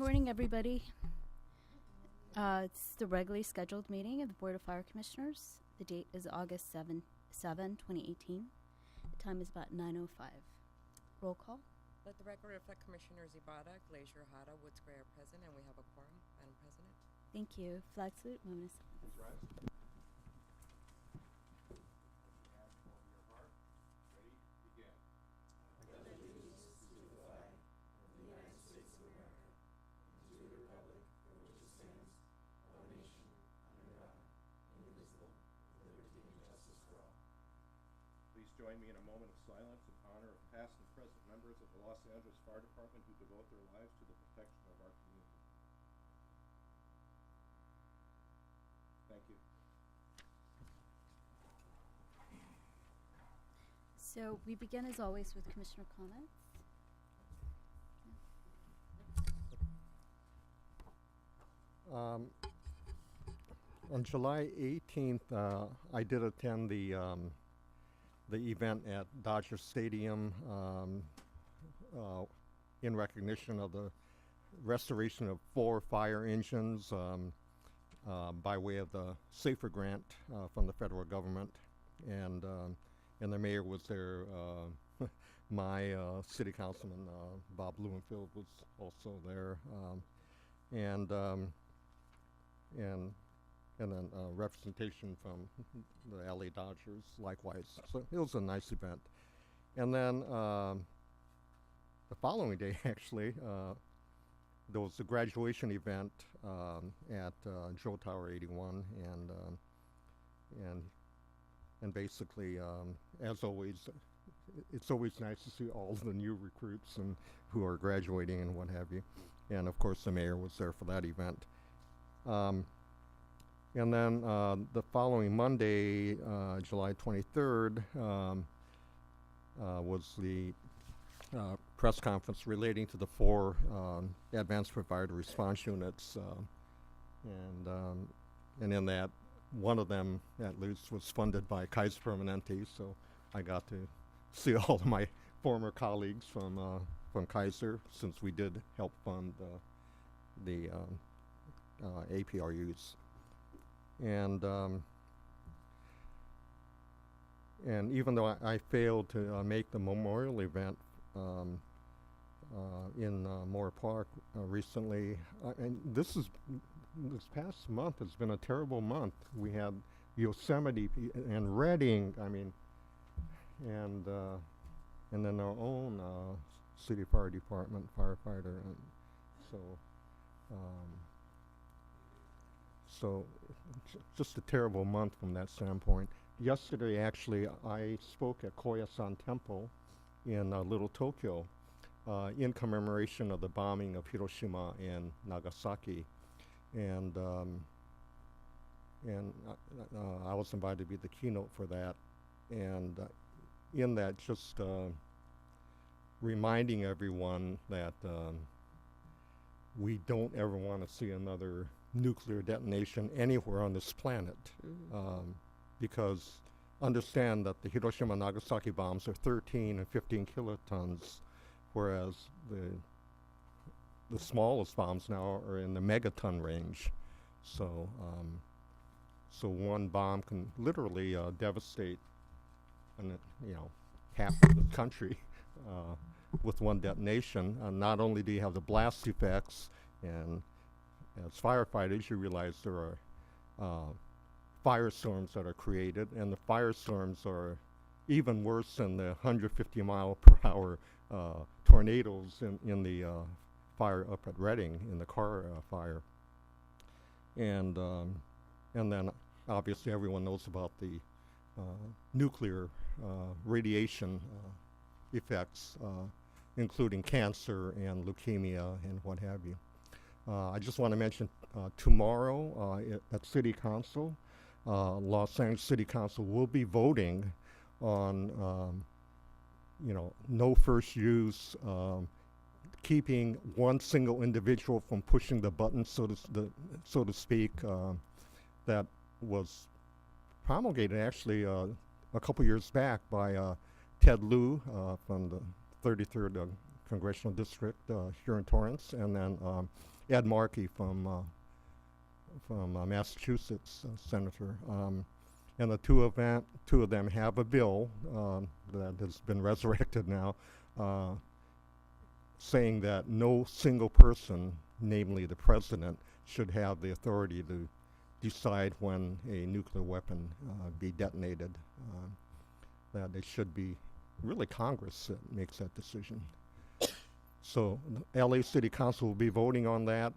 morning, everybody. It's the regularly scheduled meeting of the Board of Fire Commissioners. The date is August 7, 2018. The time is about 9:05. Roll call. Let the record reflect Commissioners Ibarra, Glacier, Hara, Woods Gray are present, and we have a quorum. Madam President. Thank you. Flag salute, moment of silence. Please join me in a moment of silence in honor of past and present members of the Los Angeles Fire Department who devote their lives to the protection of our community. Thank you. So we begin, as always, with Commissioner comments. On July 18th, I did attend the event at Dodger Stadium in recognition of the restoration of 4 fire engines by way of the SAFER grant from the federal government, and the mayor was there. My city councilman Bob Blumenfield was also there, and then representation from the LA Dodgers likewise. So it was a nice event. And then the following day, actually, there was a graduation event at Joe Tower 81, and basically, as always, it's always nice to see all the new recruits and who are graduating and what have you. And of course, the mayor was there for that event. And then the following Monday, July 23rd, was the press conference relating to the 4 advanced provider response units, and in that, one of them at least was funded by Kaiser Permanente, so I got to see all of my former colleagues from Kaiser, since we did help fund the APRUs. And even though I failed to make the memorial event in Moore Park recently, and this past month has been a terrible month. We had Yosemite and Redding, and then our own city fire department firefighter, and so just a terrible month from that standpoint. Yesterday, actually, I spoke at Koyasan Temple in Little Tokyo in commemoration of the bombing of Hiroshima and Nagasaki. And I was invited to be the keynote for that. And in that, just reminding everyone that we don't ever want to see another nuclear detonation anywhere on this planet, because understand that the Hiroshima and Nagasaki bombs are 13 and 15 kilotons, whereas the smallest bombs now are in the megaton range. So one bomb can literally devastate half of the country with one detonation. Not only do you have the blast effects, and as firefighters, you realize there are firestorms that are created, and the firestorms are even worse than the 150 mile per hour tornadoes in the fire up at Redding, in the car fire. And then obviously everyone knows about the nuclear radiation effects, including cancer and leukemia and what have you. I just want to mention tomorrow at City Council, Los Angeles City Council will be voting on, no first use, keeping one single individual from pushing the button, so to speak, that was promulgated actually a couple years back by Ted Lieu from the 33rd congressional district here in Torrance, and then Ed Markey from Massachusetts, senator. And the two of them have a bill that has been resurrected now, saying that no single person, namely the president, should have the authority to decide when a nuclear weapon be detonated. That it should be really Congress that makes that decision. So the LA City Council will be voting on that.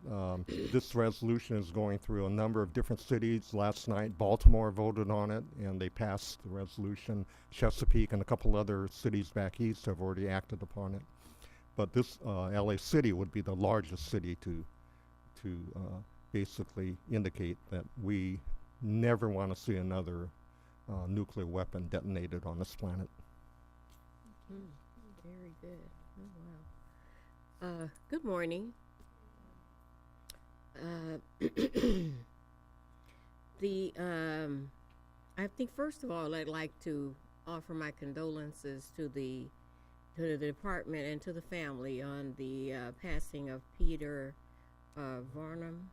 This resolution is going through a number of different cities. Last night, Baltimore voted on it, and they passed the resolution. Chesapeake and a couple other cities back east have already acted upon it. But this LA City would be the largest city to basically indicate that we never want to see another nuclear weapon detonated on this planet. Very good. Oh, wow. Good morning. I think first of all, I'd like to offer my condolences to the department and to the family on the passing of Peter Varnum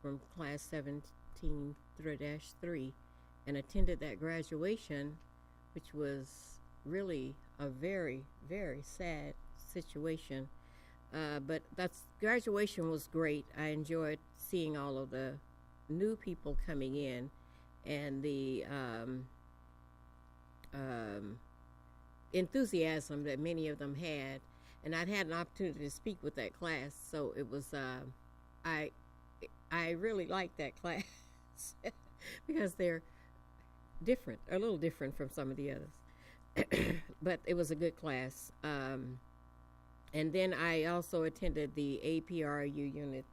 from class 17-3, and attended that graduation, which was really a very, very sad situation. But graduation was great. I enjoyed seeing all of the new people coming in, and the enthusiasm that many of them had. And I'd had an opportunity to speak with that class, so it was I really liked that class because they're different, a little different from some of the others. But it was a good class. And then I also attended the APRU units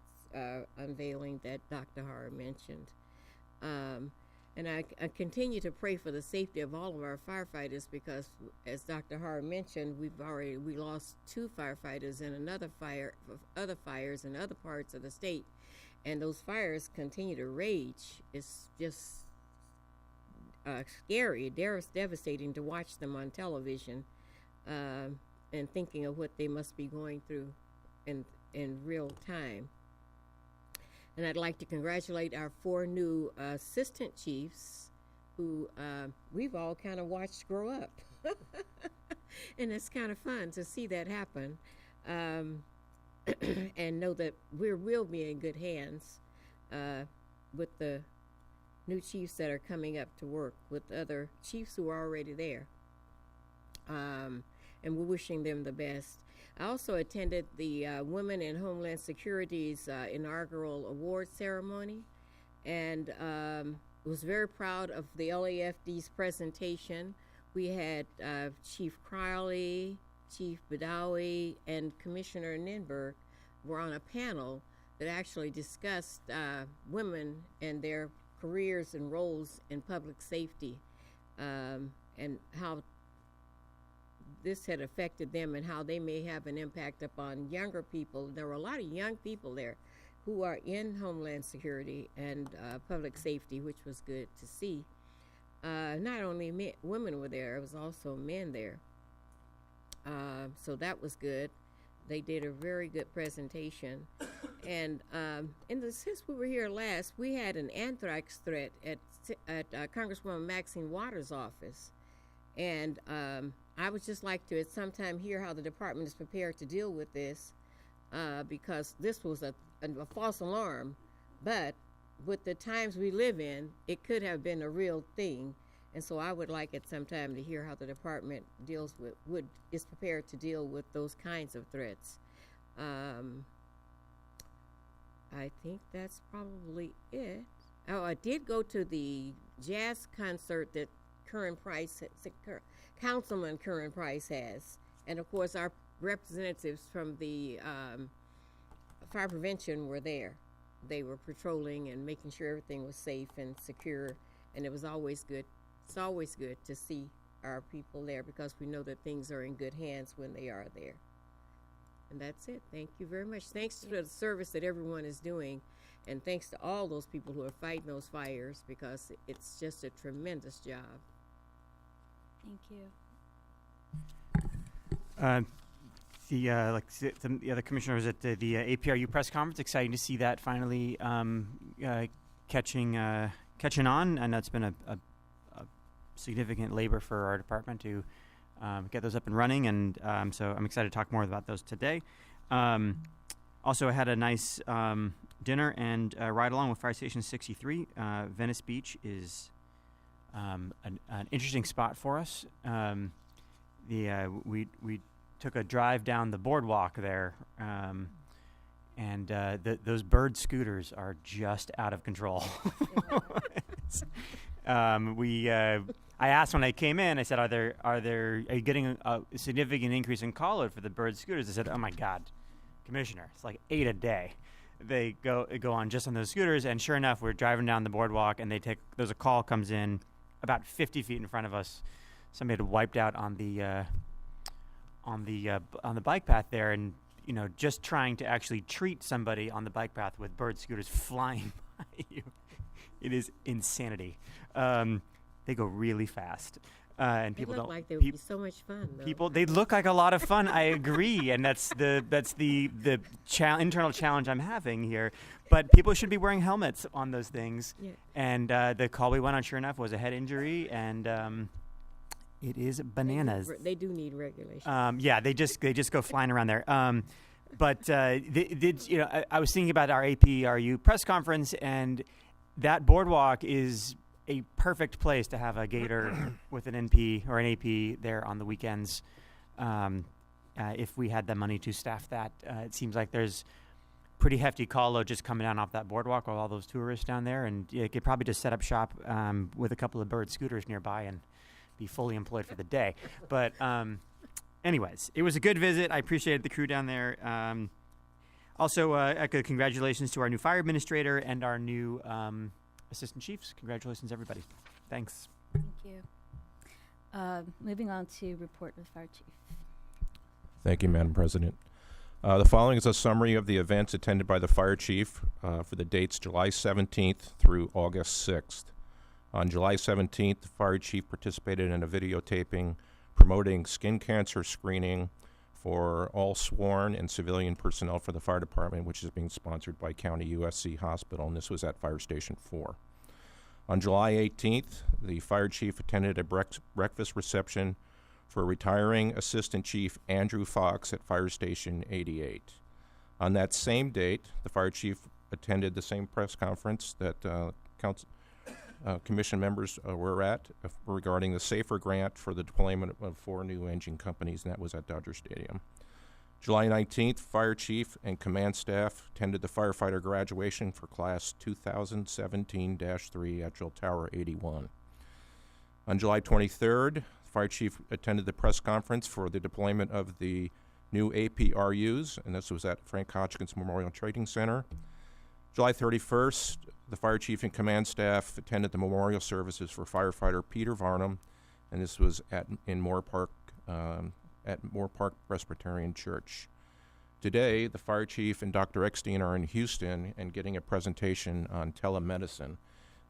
unveiling that Dr. Hara mentioned. And I continue to pray for the safety of all of our firefighters because, as Dr. Hara mentioned, we lost 2 firefighters in other fires in other parts of the state, and those fires continue to rage. It's just scary, devastating to watch them on television, and thinking of what they must be going through in real time. And I'd like to congratulate our 4 new assistant chiefs who we've all kind of watched grow up. And it's kind of fun to see that happen, and know that we'll be in good hands with the new chiefs that are coming up to work with other chiefs who are already there. And we're wishing them the best. I also attended the Women in Homeland Security's inaugural award ceremony, and was very proud of the LAFD's presentation. We had Chief Crowley, Chief Badawi, and Commissioner Ninberg were on a panel that actually discussed women and their careers and roles in public safety, and how this had affected them and how they may have an impact upon younger people. There were a lot of young people there who are in Homeland Security and public safety, which was good to see. Not only women were there, it was also men there. So that was good. They did a very good presentation. And since we were here last, we had an anthrax threat at Congresswoman Maxine Waters' office. And I would just like to at some time hear how the department is prepared to deal with this, because this was a false alarm. But with the times we live in, it could have been a real thing. And so I would like at some time to hear how the department is prepared to deal with those kinds of threats. I think that's probably it. Oh, I did go to the jazz concert that Councilman Curran Price has. And of course our representatives from the fire prevention were there. They were patrolling and making sure everything was safe and secure, and it was always good. It's always good to see our people there because we know that things are in good hands when they are there. And that's it. Thank you very much. Thanks to the service that everyone is doing, and thanks to all those people who are fighting those fires, because it's just a tremendous job. Thank you. the other commissioners at the APRU press conference. Exciting to see that finally catching on. I know it's been a significant labor for our department to get those up and running, and so I'm excited to talk more about those today. Also, I had a nice dinner and ride along with Fire Station 63. Venice Beach is an interesting spot for us. We took a drive down the boardwalk there, and those bird scooters are just out of control. I asked when I came in, I said, are you getting a significant increase in call load for the bird scooters? They said, oh my God, Commissioner, it's like 8 a day. They go on just on those scooters, and sure enough, we're driving down the boardwalk, and there's a call comes in about 50 feet in front of us. Somebody had wiped out on the bike path there, and just trying to actually treat somebody on the bike path with bird scooters flying by you. It is insanity. They go really fast, and people look don't like they would be so much fun. Though. They look like a lot of fun. I agree, and that's the internal challenge I'm having here. But people should be wearing helmets on those things. Yeah. And the call we went on, sure enough, was a head injury, and it is bananas. They do need regulation. They just go flying around there. I was thinking about our APRU press conference, and that boardwalk is a perfect place to have a gator with an NP or an AP there on the weekends. If we had the money to staff that, it seems like there's pretty hefty call load just coming down off that boardwalk with all those tourists down there, and you could probably just set up shop with a couple of bird scooters nearby and be fully employed for the day. But anyways, it was a good visit. I appreciated the crew down there. Also, echo congratulations to our new fire administrator and our new assistant chiefs. Congratulations, everybody. Thanks. Thank you. Moving on to report of the fire chief. Thank you, Madam President. The following is a summary of the events attended by the fire chief for the dates July 17th through August 6th. On July 17th, the fire chief participated in a videotaping promoting skin cancer screening for all sworn and civilian personnel for the fire department, which is being sponsored by County USC Hospital, and this was at Fire Station 4. On July 18th, the fire chief attended a breakfast reception for retiring Assistant Chief Andrew Fox at Fire Station 88. On that same date, the fire chief attended the same press conference that commission members were at regarding the SAFER grant for the deployment of 4 new engine companies, and that was at Dodger Stadium. July 19th, fire chief and command staff attended the firefighter graduation for class 2017-3 at Drill Tower 81. On July 23rd, the fire chief attended the press conference for the deployment of the new APRUs, and this was at Frank Hotchkiss Memorial Trading Center. July 31st, the fire chief and command staff attended the memorial services for firefighter Peter Varnum, and this was at Moore Park Presbyterian Church. Today, the fire chief and Dr. Eckstein are in Houston and getting a presentation on telemedicine,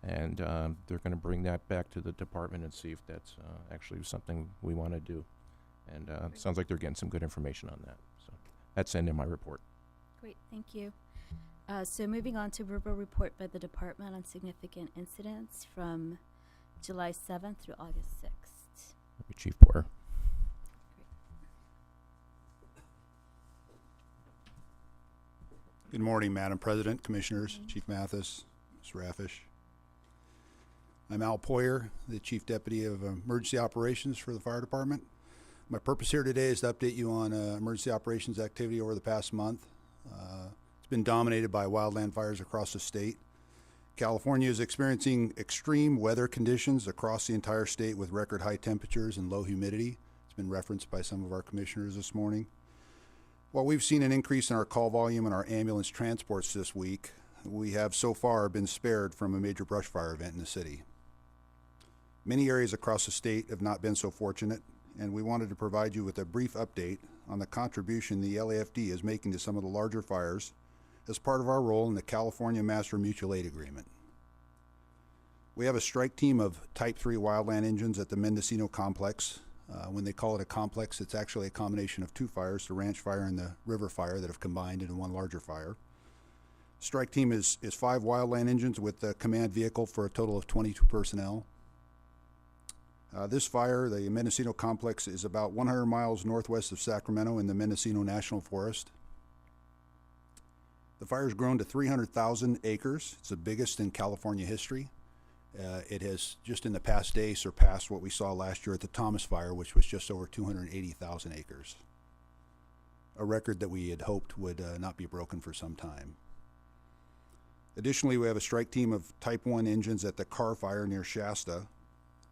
and they're going to bring that back to the department and see if that's actually something we want to do. And it sounds like they're getting some good information on that. So that's the end of my report. Great, thank you. So moving on to verbal report by the department on significant incidents from July 7th through August 6th. Chief Boyer. Good morning, Madam President, Commissioners, Chief Mathis, Ms. Rafish. I'm Al Poyer, the Chief Deputy of Emergency Operations for the Fire Department. My purpose here today is to update you on emergency operations activity over the past month. It's been dominated by wildland fires across the state. California is experiencing extreme weather conditions across the entire state with record high temperatures and low humidity. It's been referenced by some of our commissioners this morning. While we've seen an increase in our call volume and our ambulance transports this week, we have so far been spared from a major brush fire event in the city. Many areas across the state have not been so fortunate, and we wanted to provide you with a brief update on the contribution the LAFD is making to some of the larger fires as part of our role in the California Master Mutual Aid Agreement. We have a strike team of Type 3 wildland engines at the Mendocino Complex When they call it a complex, it's actually a combination of two fires, the ranch fire and the river fire, that have combined into one larger fire. Strike team is 5 wildland engines with a command vehicle for a total of 22 personnel. This fire, the Mendocino Complex, is about 100 miles northwest of Sacramento in the Mendocino National Forest. The fire's grown to 300,000 acres. It's the biggest in California history. It has just in the past day surpassed what we saw last year at the Thomas Fire, which was just over 280,000 acres. A record that we had hoped would not be broken for some time. Additionally, we have a strike team of Type 1 engines at the Carr Fire near Shasta.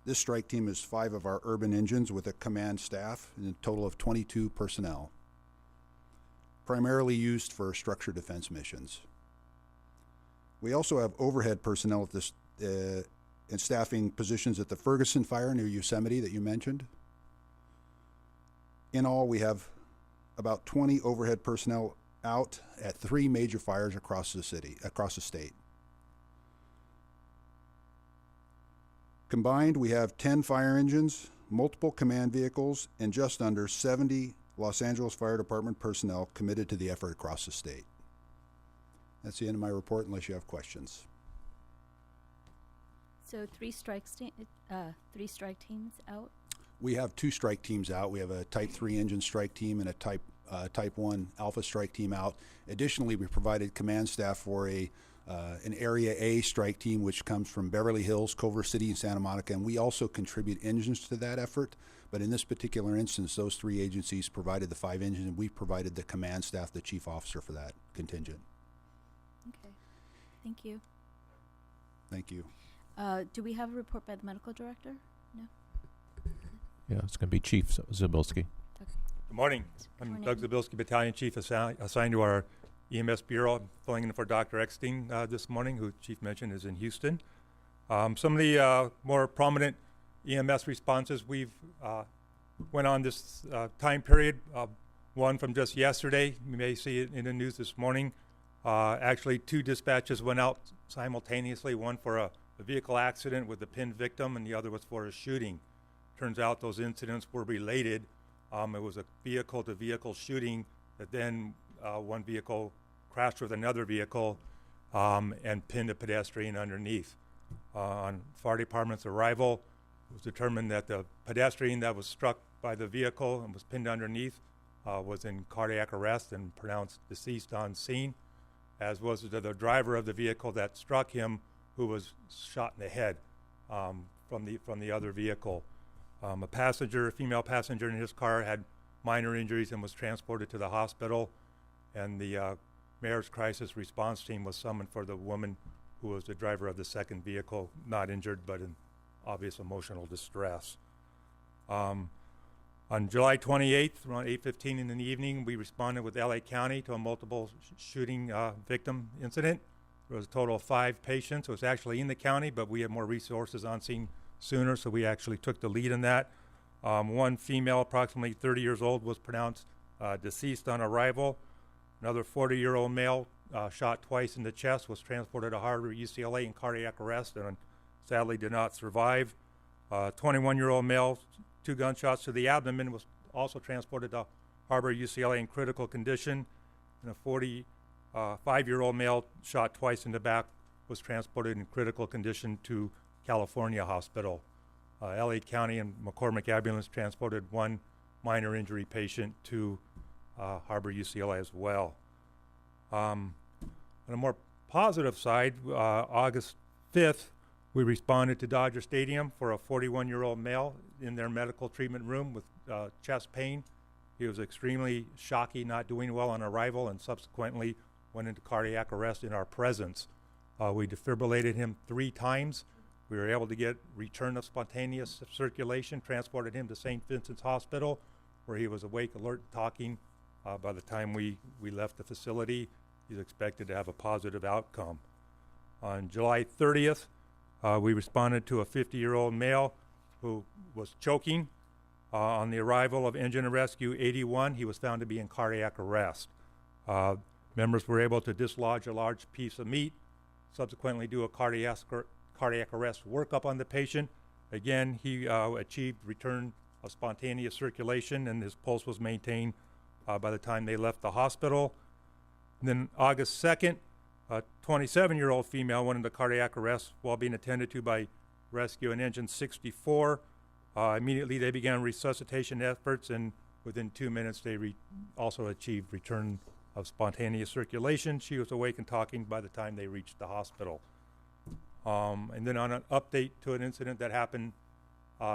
This strike team is 5 of our urban engines with a command staff and a total of 22 personnel, primarily used for structure defense missions. We also have overhead personnel at this and staffing positions at the Ferguson Fire near Yosemite that you mentioned. In all, we have about 20 overhead personnel out at 3 major fires across the state. Combined, we have 10 fire engines, multiple command vehicles, and just under 70 Los Angeles Fire Department personnel committed to the effort across the state. That's the end of my report, unless you have questions. So 3 strike teams out? We have 2 strike teams out. We have a Type 3 engine strike team and a Type 1 Alpha strike team out. Additionally, we provided command staff for an Area A strike team, which comes from Beverly Hills, Culver City, and Santa Monica, and we also contribute engines to that effort. But in this particular instance, those 3 agencies provided the 5 engines, and we provided the command staff, the chief officer for that contingent. Okay. Thank you. Thank you. Do we have a report by the medical director? No? Yeah, it's going to be Chief Zabilski. Okay. Good morning. I'm Morning. Doug Zabilski, Battalion Chief assigned to our EMS Bureau. I'm filling in for Dr. Eckstein this morning, who Chief mentioned is in Houston. Some of the more prominent EMS responses we've went on this time period. One from just yesterday, you may see it in the news this morning. Actually, 2 dispatches went out simultaneously, one for a vehicle accident with a pinned victim, and the other was for a shooting. Turns out those incidents were related. It was a vehicle-to-vehicle shooting that then one vehicle crashed with another vehicle and pinned a pedestrian underneath. On fire department's arrival, it was determined that the pedestrian that was struck by the vehicle and was pinned underneath was in cardiac arrest and pronounced deceased on scene, as was the driver of the vehicle that struck him, who was shot in the head from the other vehicle. A female passenger in his car, had minor injuries and was transported to the hospital, and the mayor's crisis response team was summoned for the woman who was the driver of the second vehicle, not injured but in obvious emotional distress. On July 28th, around 8:15 in the evening, we responded with LA County to a multiple shooting victim incident. There was a total of 5 patients. It was actually in the county, but we had more resources on scene sooner, so we actually took the lead in that. One female, approximately 30 years old, was pronounced deceased on arrival. Another 40-year-old male, shot twice in the chest, was transported to Harvard UCLA in cardiac arrest and sadly did not survive. 21-year-old male, 2 gunshots to the abdomen, was also transported to Harvard UCLA in critical condition. And a 45-year-old male, shot twice in the back, was transported in critical condition to California Hospital. LA County and McCormick Ambulance transported 1 minor injury patient to Harbor UCLA as well. On a more positive side, August 5th, we responded to Dodger Stadium for a 41-year-old male in their medical treatment room with chest pain. He was extremely shocky, not doing well on arrival, and subsequently went into cardiac arrest in our presence. We defibrillated him 3 times. We were able to get return of spontaneous circulation, transported him to St. Vincent's Hospital, where he was awake, alert, talking. By the time we left the facility, he's expected to have a positive outcome. On July 30th, we responded to a 50-year-old male who was choking. On the arrival of Engine and Rescue 81, he was found to be in cardiac arrest. Members were able to dislodge a large piece of meat, subsequently do a cardiac arrest workup on the patient. Again, he achieved return of spontaneous circulation, and his pulse was maintained by the time they left the hospital. And then August 2nd, a 27-year-old female went into cardiac arrest while being attended to by Rescue and Engine 64. Immediately they began resuscitation efforts, and within 2 minutes they also achieved return of spontaneous circulation. She was awake and talking by the time they reached the hospital. And then on an update to an incident that happened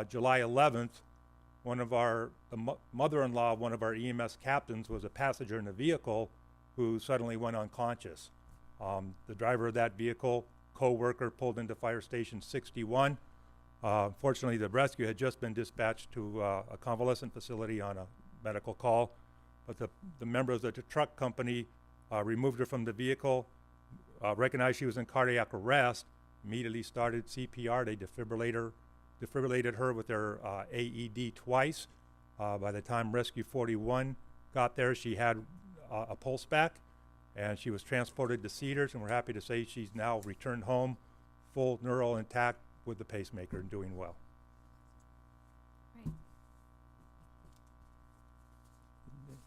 July 11th, the mother-in-law of one of our EMS captains was a passenger in a vehicle who suddenly went unconscious. The driver of that vehicle, co-worker, pulled into Fire Station 61. Fortunately, the rescue had just been dispatched to a convalescent facility on a medical call, but the members of the truck company removed her from the vehicle, recognized she was in cardiac arrest, immediately started CPR. They defibrillated her with their AED twice. By the time Rescue 41 got there, she had a pulse back, and she was transported to Cedars, and we're happy to say she's now returned home, full neural intact with the pacemaker and doing well. Great.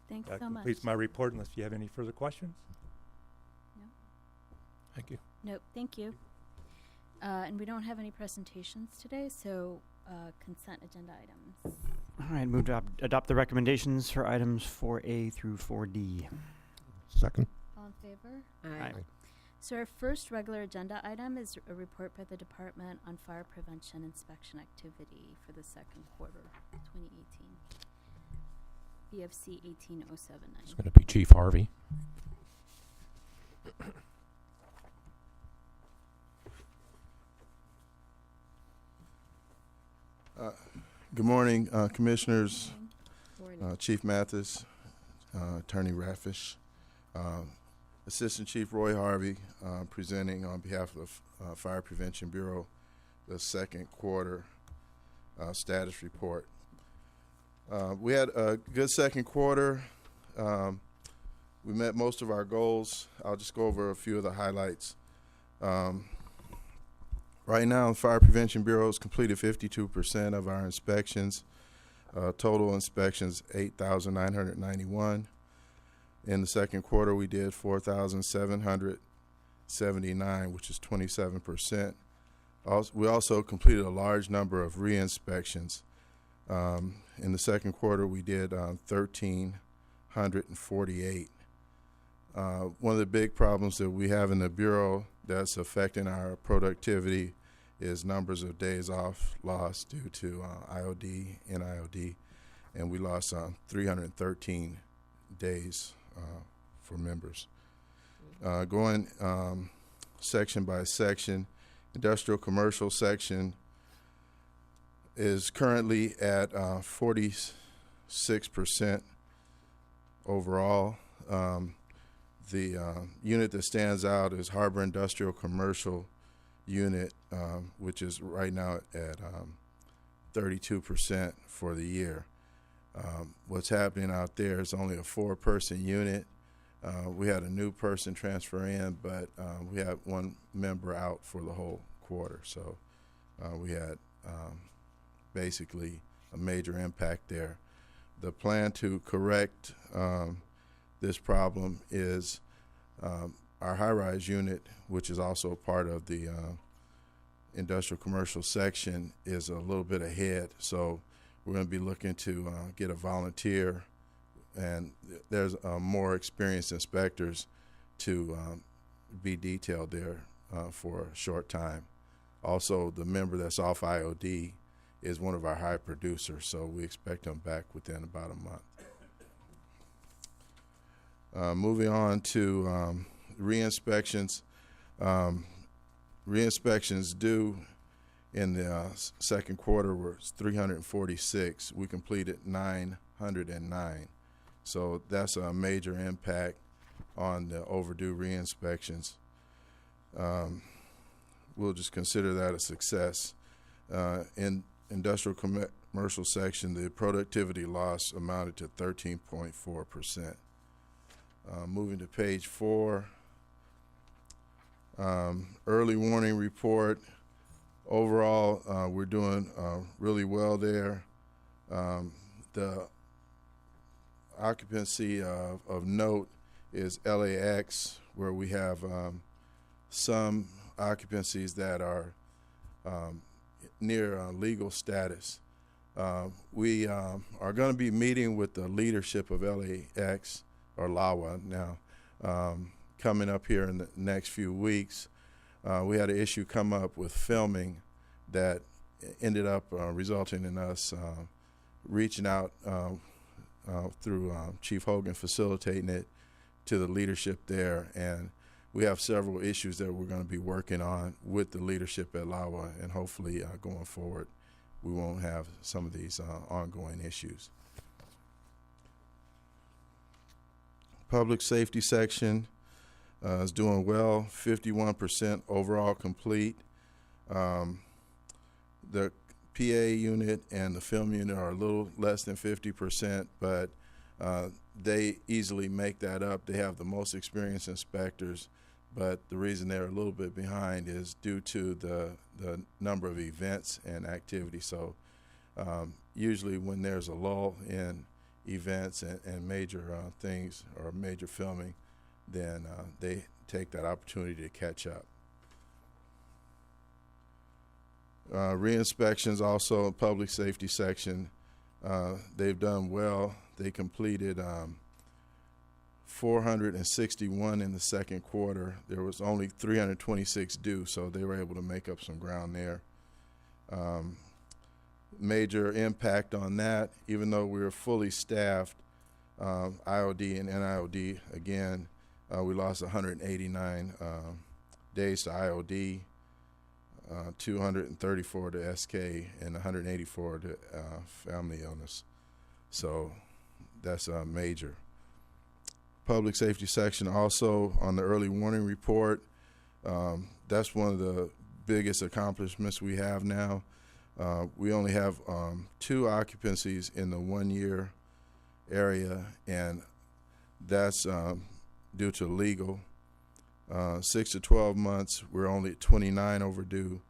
Thanks That so much. completes my report unless you have any further questions. Thank you. Nope, thank you. And we don't have any presentations today, so consent agenda items. All right, move to adopt the recommendations for items 4A through 4D. Second. All in favor? Aye. So our first regular agenda item is a report by the Department on Fire Prevention Inspection Activity for the second quarter 2018. BFC 18079. It's going to be Chief Harvey. Good morning, Commissioners, Morning. Chief Mathis, Attorney Raffish, Assistant Chief Roy Harvey, presenting on behalf of Fire Prevention Bureau the second quarter status report. We had a good second quarter. We met most of our goals. I'll just go over a few of the highlights. Right now, the Fire Prevention Bureau has completed 52% of our inspections. Total inspections, 8,991. In the second quarter, we did 4,779, which is 27%. We also completed a large number of re-inspections. In the second quarter, we did 1,348. One of the big problems that we have in the Bureau that's affecting our productivity is numbers of days off lost due to IOD, NIOD, and we lost 313 days for members. Going section by section, industrial commercial section is currently at 46% overall. The unit that stands out is Harbor Industrial Commercial Unit, which is right now at 32% for the year. What's happening out there is only a 4-person unit. We had a new person transfer in, but we had one member out for the whole quarter. So we had basically a major impact there. The plan to correct this problem is our high-rise unit, which is also part of the industrial commercial section, is a little bit ahead. So we're going to be looking to get a volunteer, and there's more experienced inspectors to be detailed there for a short time. Also, the member that's off IOD is one of our high producers, so we expect him back within about a month. Moving on to re-inspections. Re-inspections due in the second quarter were 346. We completed 909. So that's a major impact on the overdue re-inspections. We'll just consider that a success. In industrial commercial section, the productivity loss amounted to 13.4%. Moving to page 4, early warning report. Overall, we're doing really well there. The occupancy of note is LAX, where we have some occupancies that are near legal status. We are going to be meeting with the leadership of LAX, or LAWA now, coming up here in the next few weeks. We had an issue come up with filming that ended up resulting in us reaching out through Chief Hogan facilitating it to the leadership there, and we have several issues that we're going to be working on with the leadership at LAWA, and hopefully going forward we won't have some of these ongoing issues. Public safety section is doing well, 51% overall complete. The PA unit and the film unit are a little less than 50%, but they easily make that up. They have the most experienced inspectors, but the reason they're a little bit behind is due to the number of events and activities. So usually when there's a lull in events and major things or major filming, then they take that opportunity to catch up. Re-inspections also, public safety section, they've done well. They completed 461 in the second quarter. There was only 326 due, so they were able to make up some ground there. Major impact on that, even though we were fully staffed, IOD and NIOD, again, we lost 189 days to IOD, 234 to SK, and 184 to family illness. So that's major. Public safety section also on the early warning report. That's one of the biggest accomplishments we have now. We only have 2 occupancies in the 1 year area, and that's due to legal. 6 to 12 months, we're only at 29 overdue,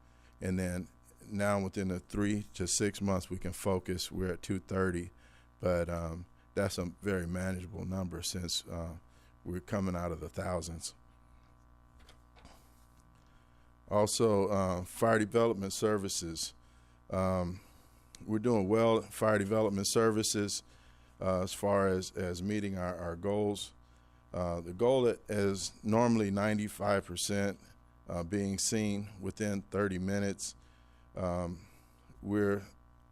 and then now within the 3 to 6 months we can focus, we're at 230, but that's a very manageable number since we're coming out of the thousands. Also, fire development services. We're doing well at fire development services as far as meeting our goals. The goal is normally 95% being seen within 30 minutes. We're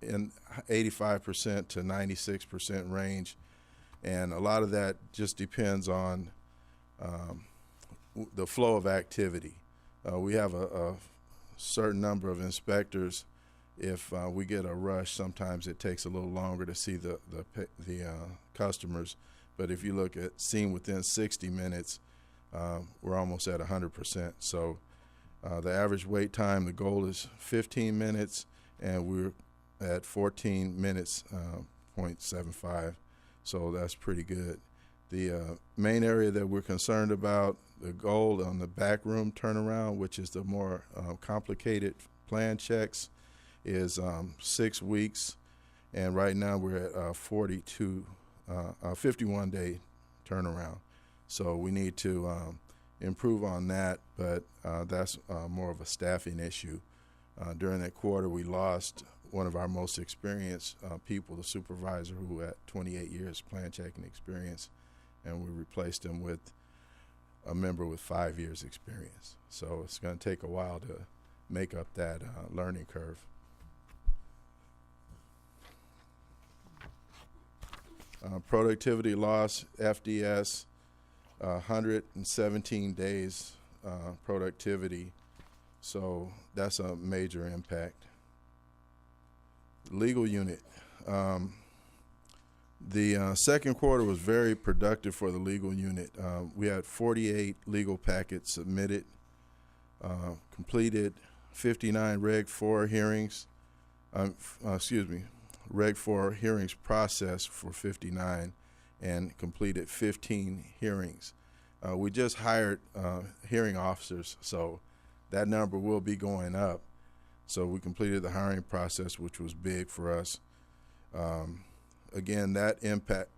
in 85% to 96% range, and a lot of that just depends on the flow of activity. We have a certain number of inspectors. If we get a rush, sometimes it takes a little longer to see the customers. But if you look at seen within 60 minutes, we're almost at 100%. So the average wait time, the goal is 15 minutes, and we're at 14 minutes, 0.75. So that's pretty good. The main area that we're concerned about, the goal on the backroom turnaround, which is the more complicated plan checks, is 6 weeks. And right now we're at 51-day turnaround. So we need to improve on that, but that's more of a staffing issue. During that quarter, we lost one of our most experienced people, the supervisor, who had 28 years plan checking experience, and we replaced him with a member with 5 years experience. So it's going to take a while to make up that learning curve. Productivity loss, FDS, 117 days productivity. So that's a major impact. Legal unit. The second quarter was very productive for the legal unit. We had 48 legal packets submitted, completed 59 Reg 4 hearings, Reg 4 hearings processed for 59 and completed 15 hearings. We just hired hearing officers, so that number will be going up. So we completed the hiring process, which was big for us. Again, that impact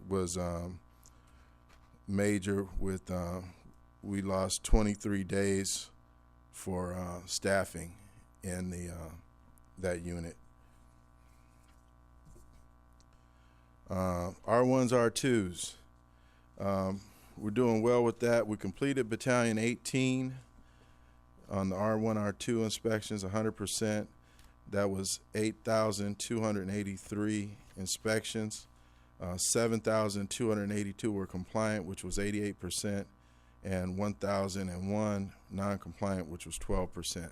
was major with we lost 23 days for staffing in the that unit. R1s, R2s. We're doing well with that. We completed Battalion 18 on the R1, R2 inspections, 100%. That was 8,283 inspections. 7,282 were compliant, which was 88%, and 1,001 non-compliant, which was 12%.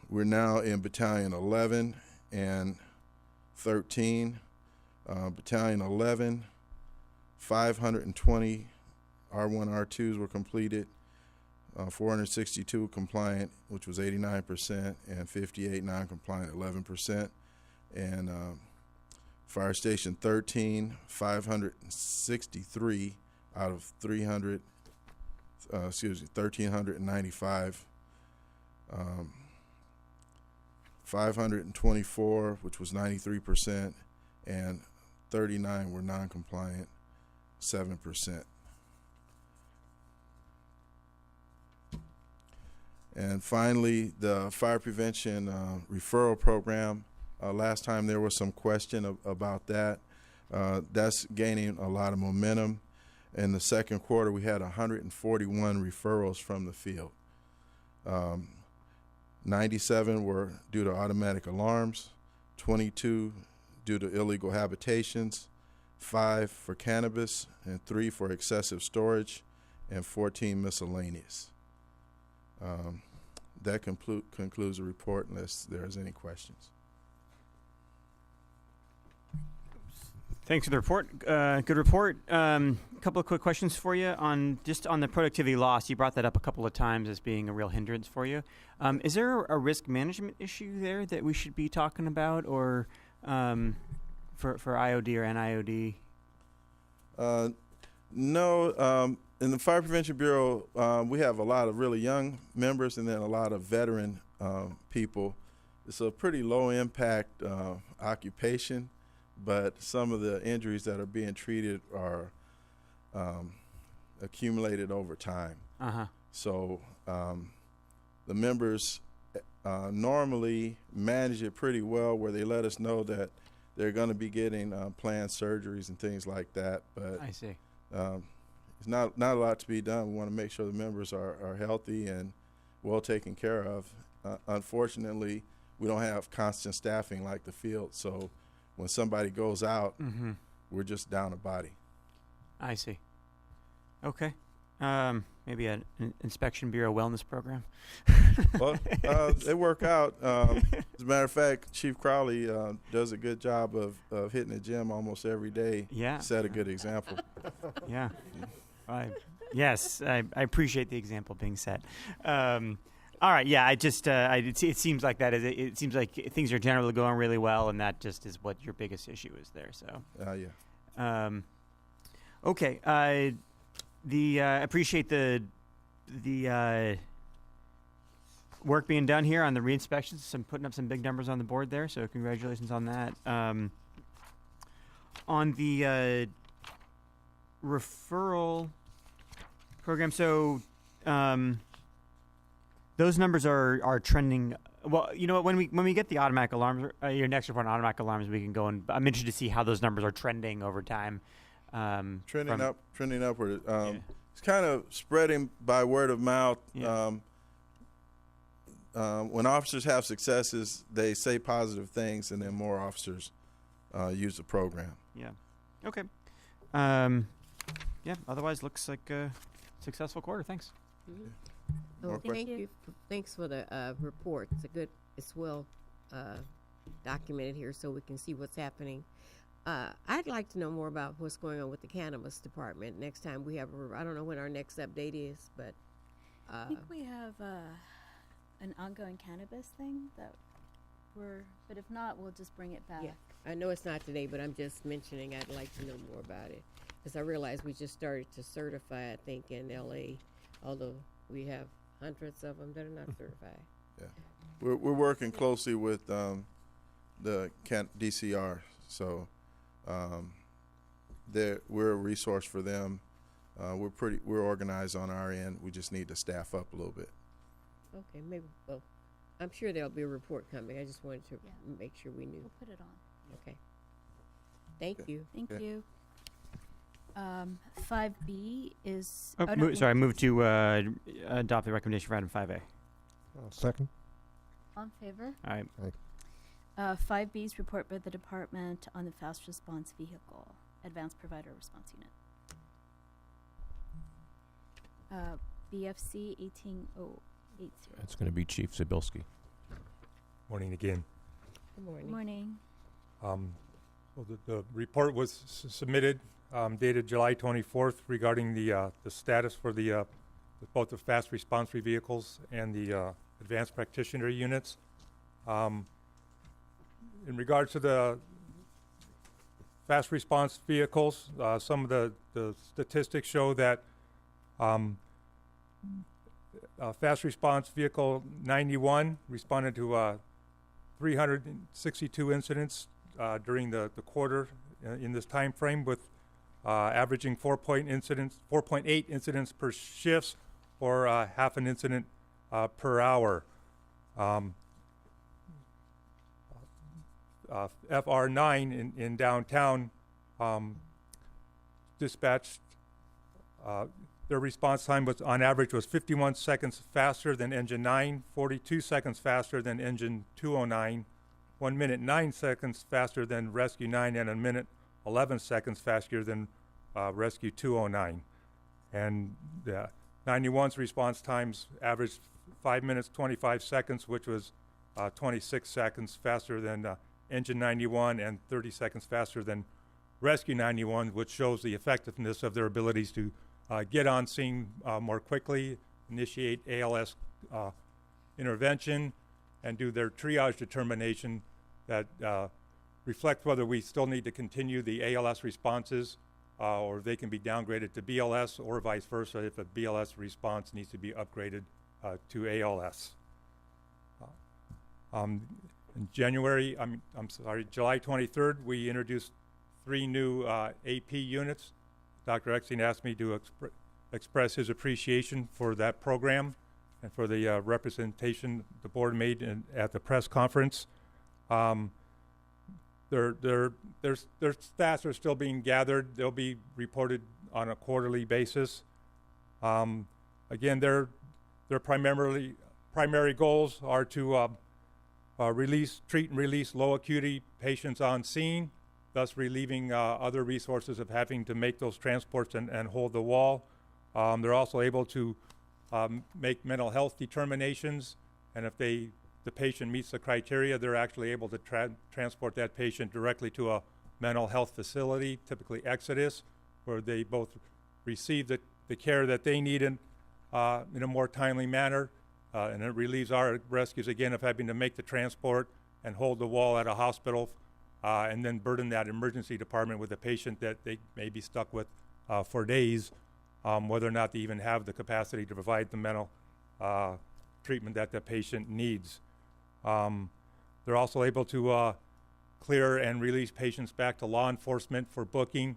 We're now in Battalion 11 and 13. Battalion 11, 520 R1, R2s were completed, 462 compliant, which was 89%, and 58 non-compliant, 11%. And Fire Station 13, 563 out of 1,395. 524, which was 93%, and 39 were non-compliant, 7%. And finally, the fire prevention referral program. Last time there was some question about that. That's gaining a lot of momentum. In the second quarter, we had 141 referrals from the field. 97 were due to automatic alarms, 22 due to illegal habitations, 5 for cannabis, and 3 for excessive storage, and 14 miscellaneous. That concludes the report unless there's any questions. Thanks for the report. Good report. A couple of quick questions for you on the productivity loss. You brought that up a couple of times as being a real hindrance for you. Is there a risk management issue there that we should be talking about, or for IOD or NIOD? No. In the Fire Prevention Bureau, we have a lot of really young members and then a lot of veteran people. It's a pretty low impact occupation, but some of the injuries that are being treated are accumulated over time. So the members normally manage it pretty well, where they let us know that they're going to be getting planned surgeries and things like that. But I see. It's not a lot to be done. We want to make sure the members are healthy and well taken care of. Unfortunately, we don't have constant staffing like the field, so when somebody goes out, we're just down a body. I see. Okay. Maybe an inspection bureau wellness program. Well, they work out. As a matter of fact, Chief Crowley does a good job of hitting the gym almost every day. Yeah. Set a good example. Yeah. Yes, I appreciate the example being set. All right, yeah, it seems like that is it seems like things are generally going really well, and that just is what your biggest issue is there. So. Yeah. Okay. I appreciate the work being done here on the re-inspections. I'm putting up some big numbers on the board there, so congratulations on that. On the referral program, so those numbers are trending. Well, you know what? When we get the automatic alarms, your next report on automatic alarms, we can go and I'm interested to see how those numbers are trending over time. Trending upward. It's kind of spreading by word of mouth. Yeah. When officers have successes, they say positive things, and then more officers use the program. Yeah. Okay. Yeah. Otherwise, looks like a successful quarter. Thanks. More Thank you. Thanks for the report. It's well documented here, so we can see what's happening. I'd like to know more about what's going on with the cannabis department next time we have. I don't know when our next update is, but I think we have an ongoing cannabis thing that but if not, we'll just bring it back. yeah, I know it's not today, but I'm just mentioning I'd like to know more about it because I realize we just started to certify, I think, in LA, although we have hundreds of them that are not certified. Yeah, we're working closely with the Kent DCR. So we're a resource for them. We're organized on our end. We just need to staff up a little bit. Okay, maybe, well, I'm sure there'll be a report coming. I just wanted to make sure we knew. We'll put it on. Okay. Thank you. Thank Okay. you. 5B is. Oh, no, sorry, move to adopt the recommendation for item 5A. Second. On favor? All right. 5B is report by the department on the fast response vehicle, advanced provider response unit. BFC 18080. It's going to be Chief Zabilski. Morning again. Good morning. Good morning. Well, the report was submitted, dated July 24th, regarding the status for both the fast response vehicles and the advanced practitioner units. In regards to the fast response vehicles, some of the statistics show that fast response vehicle 91 responded to 362 incidents during the quarter in this time frame, with averaging 4.8 incidents per shifts, or half an incident per hour. FR9 in downtown dispatched. Their response time was, on average, was 51 seconds faster than engine 9, 42 seconds faster than engine 209, 1 minute 9 seconds faster than rescue 9, and a minute 11 seconds faster than rescue 209. And the 91's response times averaged 5 minutes 25 seconds, which was 26 seconds faster than engine 91 and 30 seconds faster than rescue 91, which shows the effectiveness of their abilities to get on scene more quickly, initiate ALS intervention, and do their triage determination that reflect whether we still need to continue the ALS responses or they can be downgraded to BLS, or vice versa if a BLS response needs to be upgraded to ALS. In July 23rd, we introduced 3 new AP units. Dr. Eckstein asked me to express his appreciation for that program and for the representation the board made at the press conference. Their stats are still being gathered. They'll be reported on a quarterly basis. Again, their primary goals are to treat and release low acuity patients on scene, thus relieving other resources of having to make those transports and hold the wall. They're also able to make mental health determinations, and if the patient meets the criteria, they're actually able to transport that patient directly to a mental health facility, typically Exodus, where they both receive the care that they need in a more timely manner, and it relieves our rescues, again, of having to make the transport and hold the wall at a hospital, and then burden that emergency department with a patient that they may be stuck with for days, whether or not they even have the capacity to provide the mental treatment that the patient needs. They're also able to clear and release patients back to law enforcement for booking.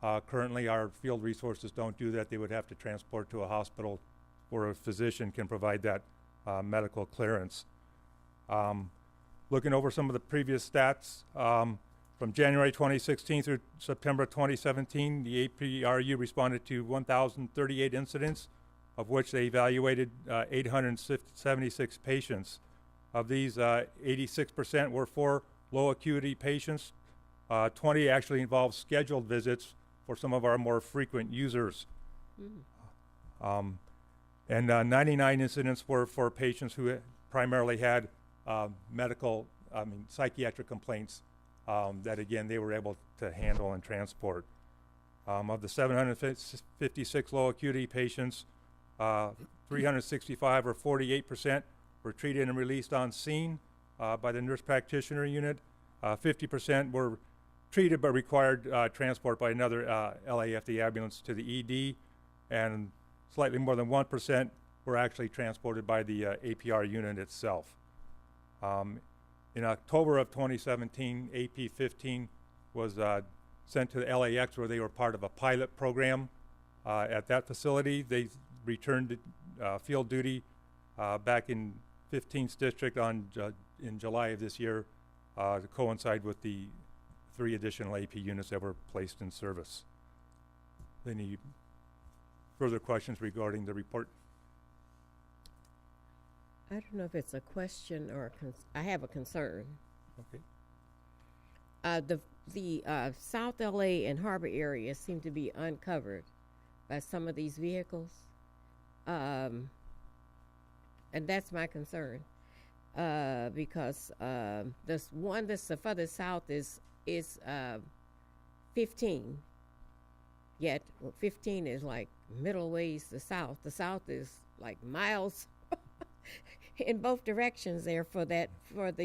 Currently, our field resources don't do that. They would have to transport to a hospital where a physician can provide that medical clearance. Looking over some of the previous stats, from January 2016 through September 2017, the APRU responded to 1,038 incidents, of which they evaluated 876 patients. Of these, 86% were for low acuity patients. 20 actually involved scheduled visits for some of our more frequent users. And 99 incidents were for patients who primarily had psychiatric complaints that, again, they were able to handle and transport. Of the 756 low acuity patients, 365 or 48% were treated and released on scene by the nurse practitioner unit. 50% were treated but required transport by another LAFD ambulance to the ED, and slightly more than 1% were actually transported by the APR unit itself. In October of 2017, AP 15 was sent to the LAX where they were part of a pilot program. At that facility, they returned to field duty back in 15th District in July of this year to coincide with the 3 additional AP units that were placed in service. Any further questions regarding the report? I don't know if it's a question or I have a concern. Okay. The South LA and Harbor area seem to be uncovered by some of these vehicles, and that's my concern because this one that's the further south is 15. Yet 15 is like middle ways to south. The south is like miles in both directions there for the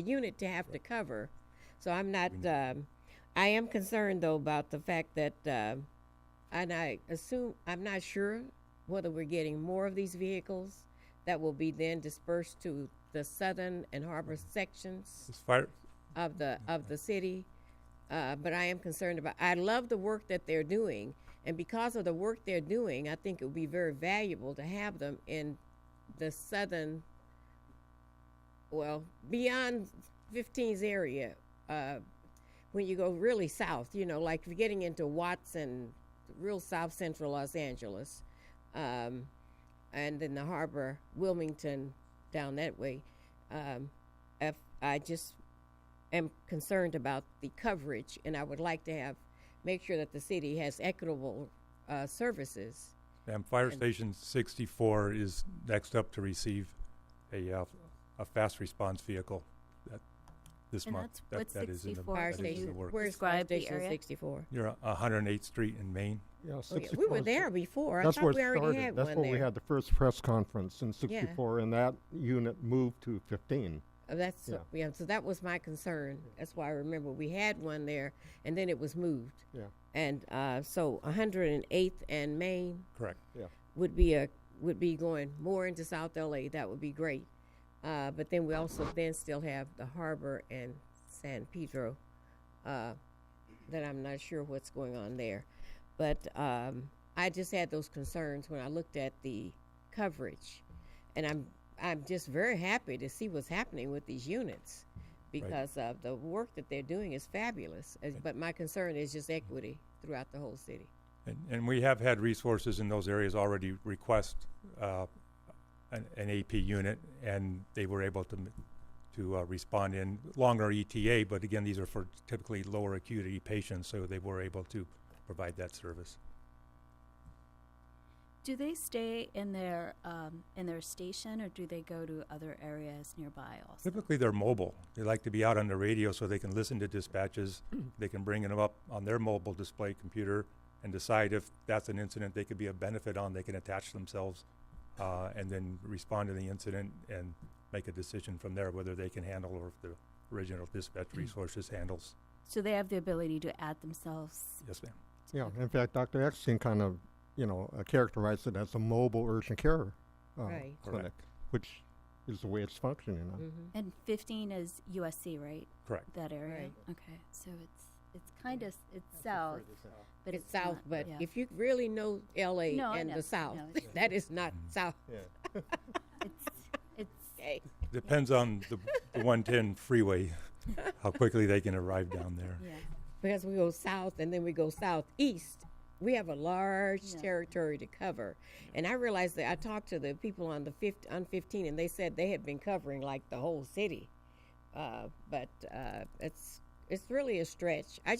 unit to have to cover. So I'm not. I am concerned though about the fact that, and I assume I'm not sure whether we're getting more of these vehicles that will be then dispersed to the southern and harbor sections of the city. But I am concerned about. I love the work that they're doing, and because of the work they're doing, I think it would be very valuable to have them in the southern. Well, beyond 15's area, when you go really south, like if you're getting into Watts and real south central Los Angeles, and then the harbor, Wilmington, down that way. I just am concerned about the coverage, and I would like to make sure that the city has equitable services. And Fire Station 64 is next up to receive a fast response vehicle this And month. what's That is in the, 64? Fire that is in the station. works. Where's Fire Describe the Station area. 64? You're 108th Street in Maine. Yeah, Okay, 64 we were is- there before. I That's thought where we it already started. had That's one where there. we had the first press conference in 64, and that unit moved to 15. That's Yeah. so that was my concern. That's why I remember we had one there, and then it was moved. Yeah. And so 108th and Main Correct. would be going more into South LA. That would be great. But then we also still have the Harbor and San Pedro. That I'm not sure what's going on there, but I just had those concerns when I looked at the coverage, and I'm just very happy to see what's happening with these units because the work that they're doing is fabulous. But my concern is just equity throughout the whole city. And we have had resources in those areas already request an AP unit, and they were able to respond in longer ETA, but again, these are for typically lower acuity patients, so they were able to provide that service. Do they stay in their station, or do they go to other areas nearby also? Typically, they're mobile. They like to be out on the radio so they can listen to dispatches. They can bring them up on their mobile display computer and decide if that's an incident they could be a benefit on. They can attach themselves and then respond to the incident and make a decision from there whether they can handle or if the original dispatch resources handles. So they have the ability to add themselves. Yes, ma'am. Yeah, in fact, Dr. Eckstein kind of, characterized it as a mobile urgent care Right. clinic, which is the way it's functioning now. Mm-hmm. And 15 is USC, right? Correct. That area. Right. Okay, so it's kind of south, but It's south, not, but yeah. if you really know LA No, I and know. the South, No, it's- that is not South. Yeah. it's Okay. Depends on the 110 freeway, how quickly they can arrive down there. yeah. Because we go south and then we go southeast. We have a large Yeah. territory to cover. And I realized that I talked to the people on on 15, and they said they had been covering like the whole city. But it's really a stretch. I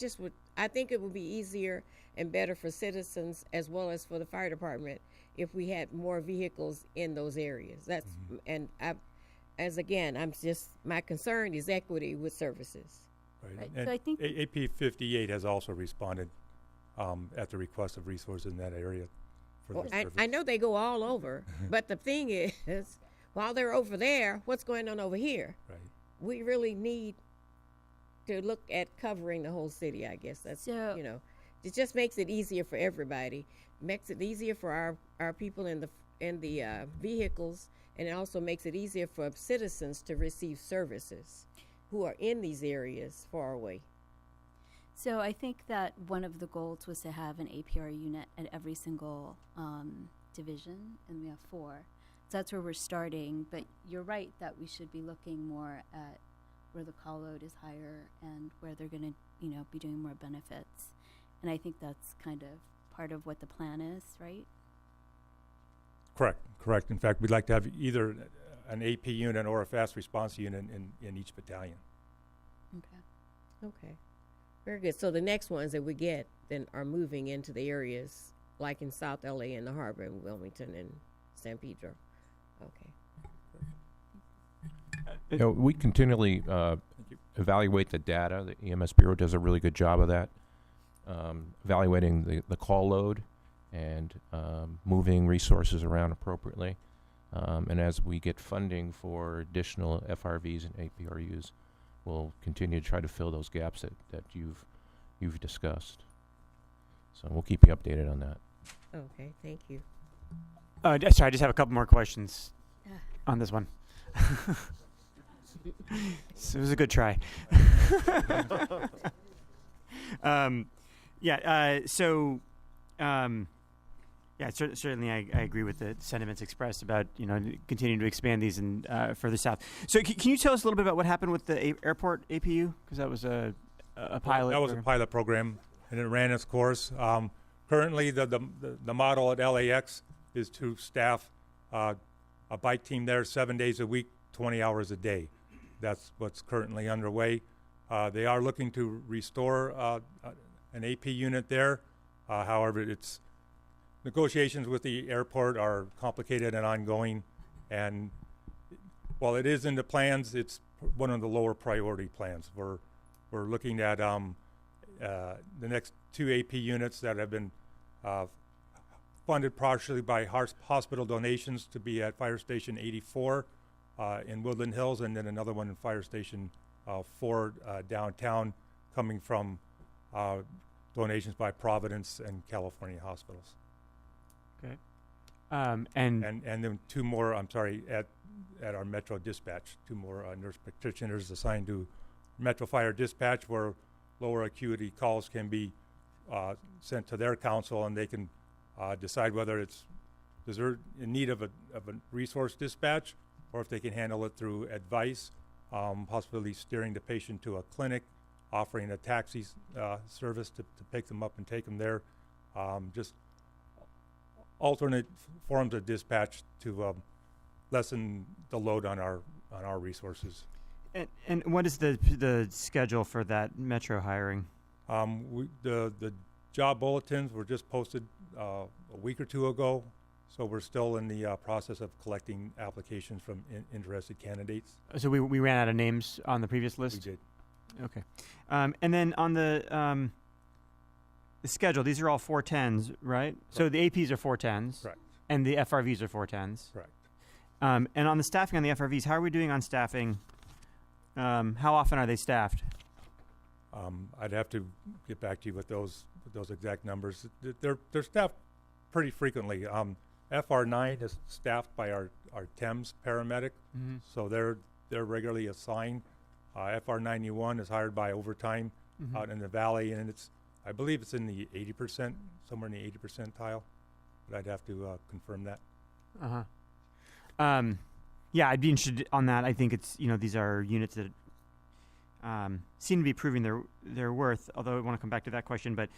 think it would be easier and better for citizens as well as for the fire department if we had more vehicles in those areas. That's and my concern is equity with services. Right. And So I think- AP 58 has also responded at the request of resources in that area for Well, the service. I know they go all over, but the thing is, while they're over there, what's going on over here? Right. We really need to look at covering the whole city, I guess. That's, So- it just makes it easier for everybody. Makes it easier for our people in the vehicles, and it also makes it easier for citizens to receive services. who are in these areas far away? So I think that one of the goals was to have an APR unit at every single division, and we have 4. So that's where we're starting. But you're right that we should be looking more at where the call load is higher and where they're going to, be doing more benefits. And I think that's kind of part of what the plan is, right? Correct. In fact, we'd like to have either an AP unit or a fast response unit in each battalion. Okay. Very good. So the next ones that we get then are moving into the areas like in South LA and the Harbor in Wilmington and San Pedro. Okay. We continually evaluate the data. The EMS Bureau does a really good job of that, evaluating the call load and moving resources around appropriately. And as we get funding for additional FRVs and APRUs, we'll continue to try to fill those gaps that you've discussed. So we'll keep you updated on that. Okay, thank you. Sorry, I just have a couple more questions on this one. So it was a good try. Certainly I agree with the sentiments expressed about, continuing to expand these and further south. So can you tell us a little bit about what happened with the airport APU? Because that was a pilot. That was a pilot program, and it ran its course. Currently, the model at LAX is to staff a bike team there 7 days a week, 20 hours a day. That's what's currently underway. They are looking to restore an AP unit there. However, it's negotiations with the airport are complicated and ongoing, and while it is in the plans, it's one of the lower priority plans. We're looking at the next 2 AP units that have been funded partially by hospital donations to be at Fire Station 84 in Woodland Hills, and then another one in Fire Station 4 downtown, coming from donations by Providence and California hospitals. Okay. And then 2 more, at our Metro Dispatch, 2 more nurse practitioners assigned to Metro Fire Dispatch, where lower acuity calls can be sent to their council, and they can decide whether they're in need of a resource dispatch, or if they can handle it through advice, possibly steering the patient to a clinic, offering a taxi service to pick them up and take them there. Just alternate forms of dispatch to lessen the load on our resources. And what is the schedule for that Metro hiring? The job bulletins were just posted a week or 2 ago, so we're still in the process of collecting applications from interested candidates. So we ran out of names on the previous list? We did. Okay. And then on the schedule, these are all 410s, right? So the APs are 410s. Correct. And the FRVs are 410s. Correct. And on the staffing on the FRVs, how are we doing on staffing? How often are they staffed? I'd have to get back to you with those exact numbers. They're staffed pretty frequently. FR9 is staffed by our TEMS paramedic, so they're regularly assigned. FR91 is hired by overtime out in the valley, and I believe it's in the 80%, somewhere in the 80 percentile, but I'd have to confirm that. Yeah, I'd be interested on that. I think it's, these are units that seem to be proving their worth, although I want to come back to that question. But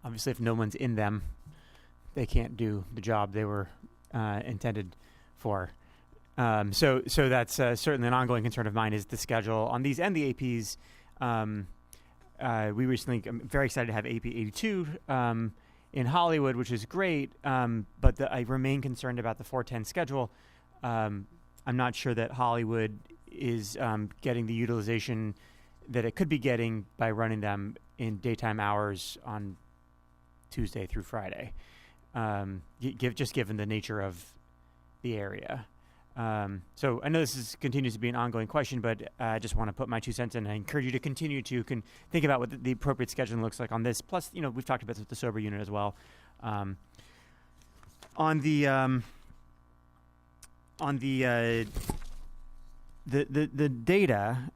obviously, if no one's in them, they can't do the job they were intended for. So that's certainly an ongoing concern of mine, is the schedule on these and the APs. I'm very excited to have AP 82 in Hollywood, which is great, but I remain concerned about the 410 schedule. I'm not sure that Hollywood is getting the utilization that it could be getting by running them in daytime hours on Tuesday through Friday, just given the nature of the area. So I know this continues to be an ongoing question, but I just want to put my 2 cents in. I encourage you to continue to think about what the appropriate scheduling looks like on this. Plus, we've talked about this with the sober unit as well. On the the data.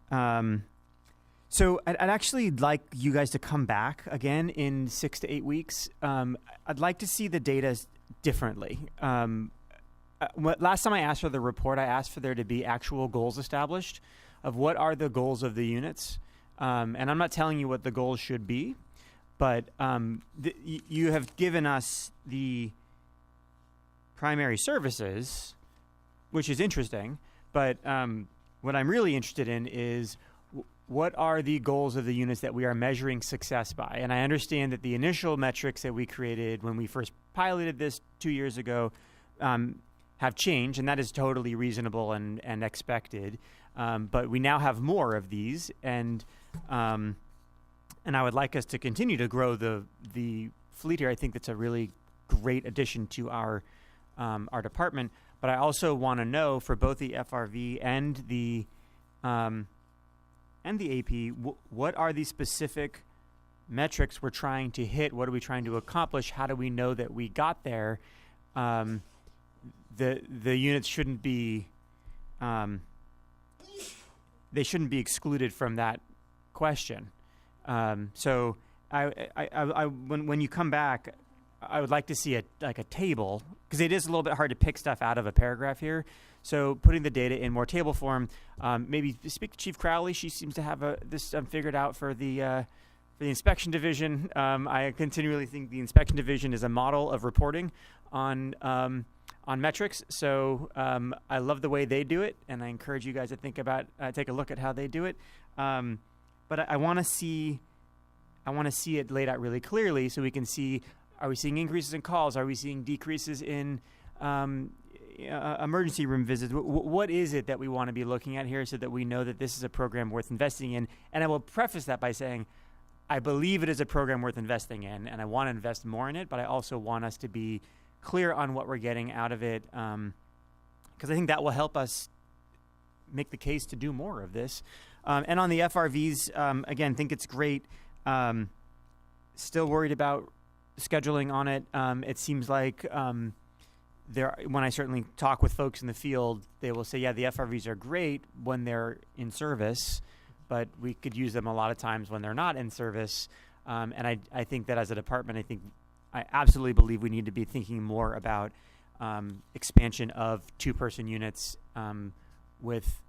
So I'd actually like you guys to come back again in 6 to 8 weeks. I'd like to see the data differently. Last time I asked for the report, I asked for there to be actual goals established of what are the goals of the units. And I'm not telling you what the goals should be, but you have given us the primary services, which is interesting. But what I'm really interested in is what are the goals of the units that we are measuring success by? And I understand that the initial metrics that we created when we first piloted this 2 years ago have changed, and that is totally reasonable and expected. But we now have more of these, and I would like us to continue to grow the fleet here. I think that's a really great addition to our department. But I also want to know for both the FRV and the AP, what are the specific metrics we're trying to hit? What are we trying to accomplish? How do we know that we got there? The units shouldn't be they shouldn't be excluded from that question. So when you come back, I would like to see a table, because it is a little bit hard to pick stuff out of a paragraph here. So putting the data in more table form, maybe speak to Chief Crowley. She seems to have this figured out for the inspection division. I continually think the inspection division is a model of reporting on metrics. So I love the way they do it, and I encourage you guys to think about, take a look at how they do it. But I want to see it laid out really clearly, so we can see: are we seeing increases in calls? Are we seeing decreases in emergency room visits? What is it that we want to be looking at here, so that we know that this is a program worth investing in? And I will preface that by saying, I believe it is a program worth investing in, and I want to invest more in it, but I also want us to be clear on what we're getting out of it, because I think that will help us make the case to do more of this. And on the FRVs, again, think it's great. Still worried about scheduling on it. It seems like when I certainly talk with folks in the field, they will say, yeah, the FRVs are great when they're in service, but we could use them a lot of times when they're not in service. And I think that as a department, I absolutely believe we need to be thinking more about expansion of two-person units with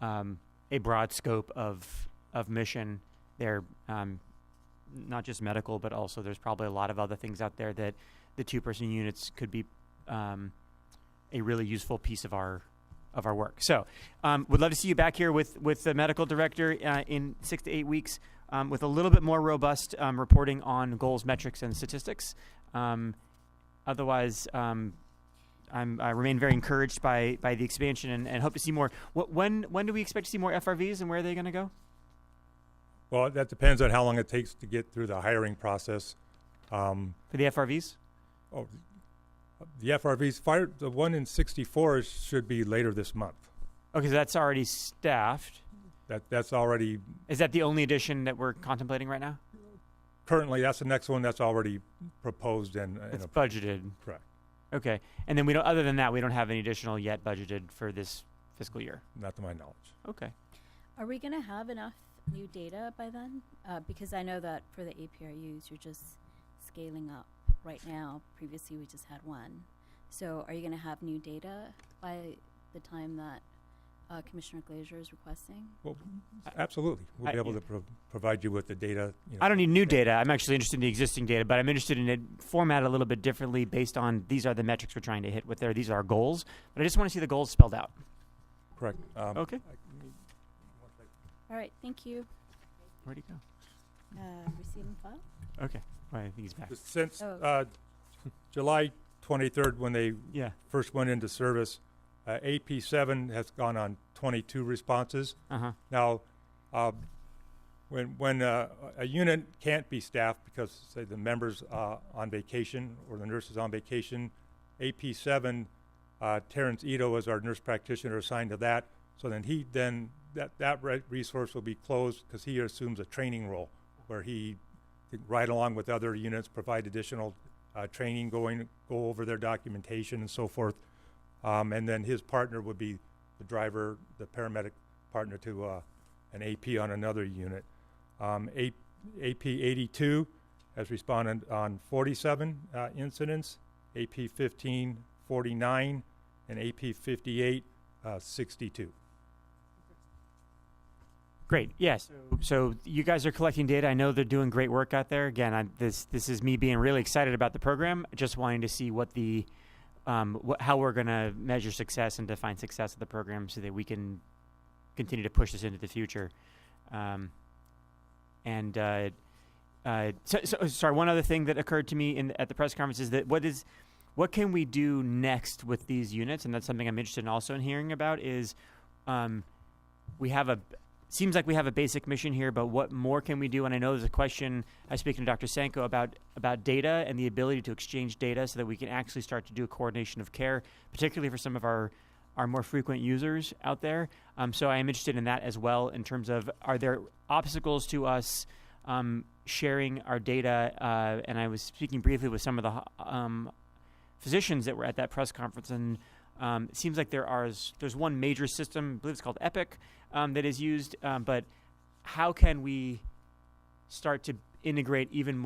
a broad scope of mission. They're not just medical, but also there's probably a lot of other things out there that the two-person units could be a really useful piece of our work. So would love to see you back here with the medical director in 6 to 8 weeks with a little bit more robust reporting on goals, metrics, and statistics. Otherwise, I remain very encouraged by the expansion and hope to see more. When do we expect to see more FRVs, and where are they going to go? Well, that depends on how long it takes to get through the hiring process. For the FRVs? Oh, the FRVs, the one in 64 should be later this month. Okay, so that's already staffed. That's already... Is that the only addition that we're contemplating right now? Currently, that's the next one that's already proposed and it's budgeted. Correct. Okay, and then we don't. Other than that, we don't have any additional yet budgeted for this fiscal year. Not to my knowledge. Okay. Are we going to have enough new data by then? Because I know that for the APRUs, you're just scaling up right now. Previously, we just had one. So are you going to have new data by the time that Commissioner Glazier is requesting? Well, absolutely. We'll be able to provide you with the data. I don't need new data. I'm actually interested in the existing data, but I'm interested in it formatted a little bit differently based on these are the metrics we're trying to hit with there. These are our goals. But I just want to see the goals spelled out. Correct. Okay. All right. Thank you. Where'd he go? Receive and file? Okay. Well, I think he's back. Since July 23rd, when they first went into service, AP7 has gone on 22 responses. Uh-huh. Now, when a unit can't be staffed because, say, the member's on vacation or the nurse is on vacation, AP7, Terrence Ito is our nurse practitioner assigned to that. So then that resource will be closed because he assumes a training role where he, right along with other units, provide additional training, go over their documentation and so forth. And then his partner would be the driver, the paramedic partner to an AP on another unit. AP 82 has responded on 47 incidents, AP 15 49, and AP 58 62. Great. Yes. So you guys are collecting data. I know they're doing great work out there. Again, this is me being really excited about the program. Just wanting to see what the how we're going to measure success and define success of the program, so that we can continue to push this into the future. Sorry. One other thing that occurred to me at the press conference is that what can we do next with these units, and that's something I'm interested in also in hearing about. Is seems like we have a basic mission here, but what more can we do? And I know there's a question, I was speaking to Dr. Sanko about data and the ability to exchange data so that we can actually start to do a coordination of care, particularly for some of our more frequent users out there. So I am interested in that as well, in terms of, are there obstacles to us sharing our data? And I was speaking briefly with some of the physicians that were at that press conference, and it seems like there's one major system, I believe it's called Epic, that is used, but how can we start to integrate even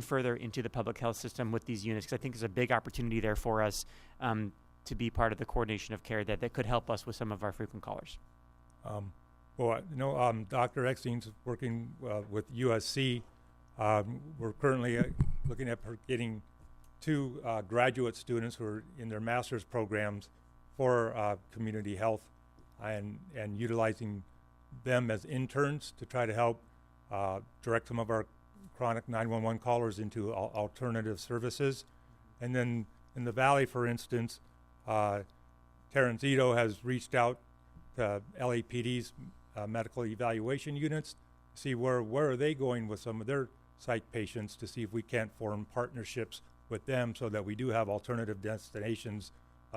further into the public health system with these units? Because I think there's a big opportunity there for us to be part of the coordination of care that could help us with some of our frequent callers. Dr. Eckstein's working with USC. We're currently looking at getting 2 graduate students who are in their master's programs for community health, and utilizing them as interns to try to help direct some of our chronic 911 callers into alternative services. And then in the Valley, for instance, Terrence Ito has reached out to LAPD's medical evaluation units to see where are they going with some of their psych patients, to see if we can't form partnerships with them so that we do have alternative destinations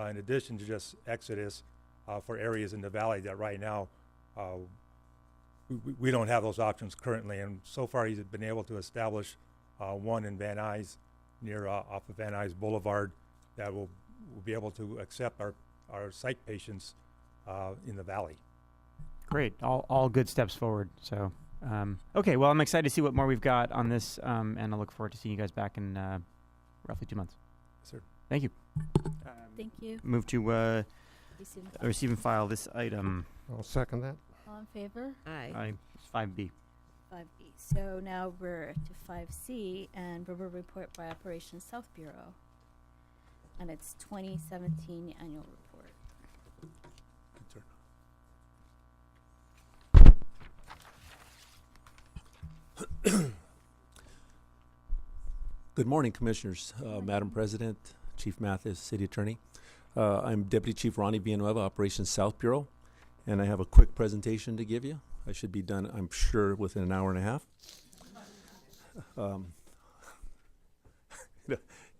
in addition to just Exodus for areas in the Valley that right now we don't have those options currently. And so far he's been able to establish one in Van Nuys, near off of Van Nuys Boulevard, that will be able to accept our psych patients in the Valley. Great. All good steps forward. So, okay. Well, I'm excited to see what more we've got on this, and I look forward to seeing you guys back in roughly 2 months. Yes, sir. Thank you. Thank you. Move to receive and file this item. I'll second that. All in favor? Aye. 5B. 5B. So now we're to 5C, and River Report by Operations South Bureau. And it's 2017 annual report. Good turn. Good morning, Commissioners, Madam President, Chief Mathis, City Attorney. I'm Deputy Chief Ronnie Villanueva, Operations South Bureau, and I have a quick presentation to give you. I should be done, I'm sure, within an hour and a half.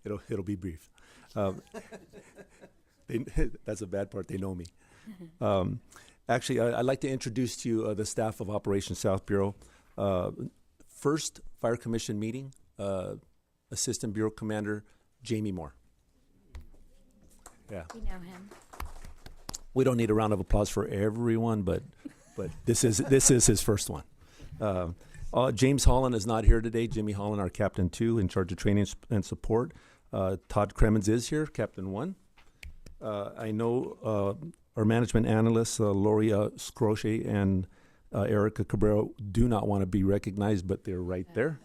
It'll be brief. That's the bad part, they know me. Actually, I'd like to introduce to you the staff of Operations South Bureau. First Fire Commission meeting, Assistant Bureau Commander Jamie Moore. Yeah. We know him. We don't need a round of applause for everyone, but this is his first one. James Holland is not here today. Jimmy Holland, our Captain 2, in charge of training and support. Todd Cremens is here, Captain 1. I know our management analysts, Lori Scroce and Erica Cabrera, do not want to be recognized, but they're right there.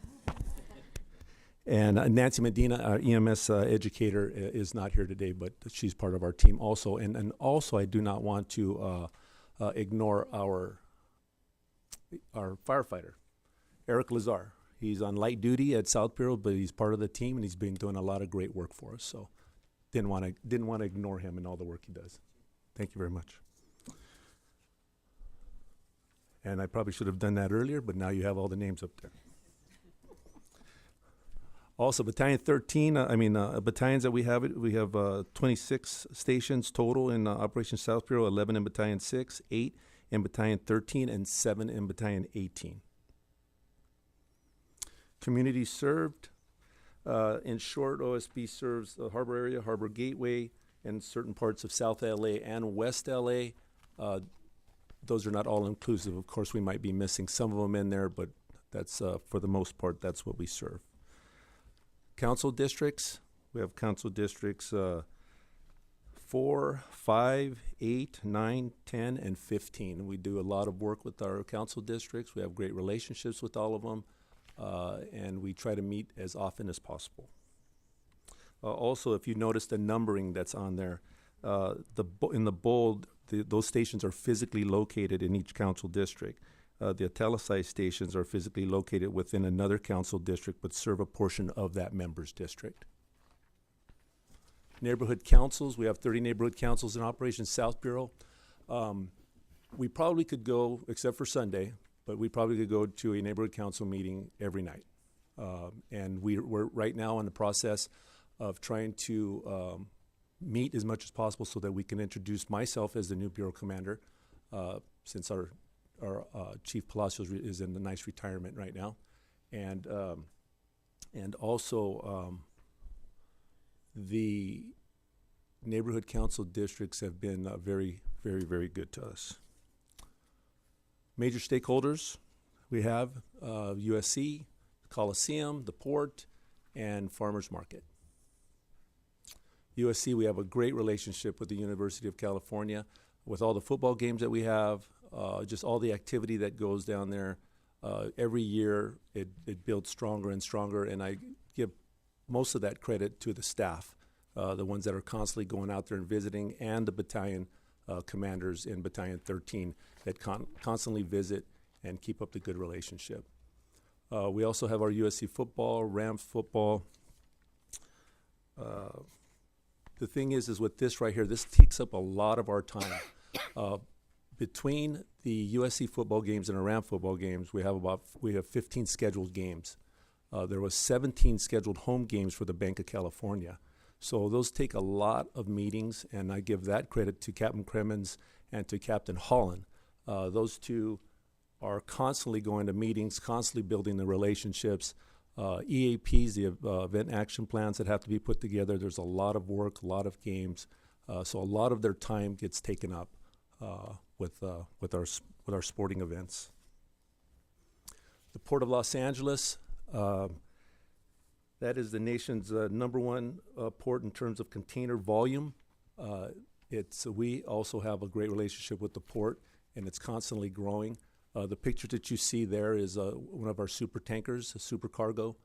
And Nancy Medina, our EMS educator, is not here today, but she's part of our team also. And also, I do not want to ignore our firefighter, Eric Lazar. He's on light duty at South Bureau, but he's part of the team, and he's been doing a lot of great work for us. So didn't want to ignore him and all the work he does. Thank you very much. And I probably should have done that earlier, but now you have all the names up there. Also, Battalion 13, battalions that we have 26 stations total in Operation South Bureau, 11 in Battalion 6, 8 in Battalion 13, and 7 in Battalion 18. Community served. In short, OSB serves the harbor area, Harbor Gateway, and certain parts of South LA and West LA. Those are not all inclusive. Of course, we might be missing some of them in there, but that's for the most part, that's what we serve. Council districts, we have council districts 4, 5, 8, 9, 10, and 15. We do a lot of work with our council districts. We have great relationships with all of them, and we try to meet as often as possible. Also, if you notice the numbering that's on there, in the bold, those stations are physically located in each council district. The italicized stations are physically located within another council district but serve a portion of that member's district. Neighborhood councils, we have 30 neighborhood councils in operation. South Bureau, we probably could go, except for Sunday, but we probably could go to a neighborhood council meeting every night. And we're right now in the process of trying to meet as much as possible so that we can introduce myself as the new bureau commander, since our Chief Palacios is in a nice retirement right now, and also the neighborhood council districts have been very, very, very good to us. Major stakeholders, we have USC, Coliseum, the Port, and Farmers Market. USC, we have a great relationship with the University of California, with all the football games that we have, just all the activity that goes down there. Every year it builds stronger and stronger, and I give most of that credit to the staff, the ones that are constantly going out there and visiting, and the battalion commanders in Battalion 13 that constantly visit and keep up the good relationship. We also have our USC football, Rams football. The thing is with this right here, this takes up a lot of our time. Between the USC football games and our Ram football games, we have 15 scheduled games. There was 17 scheduled home games for the Bank of California. So those take a lot of meetings, and I give that credit to Captain Cremens and to Captain Holland. Those two are constantly going to meetings, constantly building the relationships. EAPs, the event action plans that have to be put together. There's a lot of work, a lot of games, so a lot of their time gets taken up with our sporting events. The Port of Los Angeles, that is the nation's number one port in terms of container volume. We also have a great relationship with the port, and it's constantly growing. The picture that you see there is one of our super tankers, a super cargo.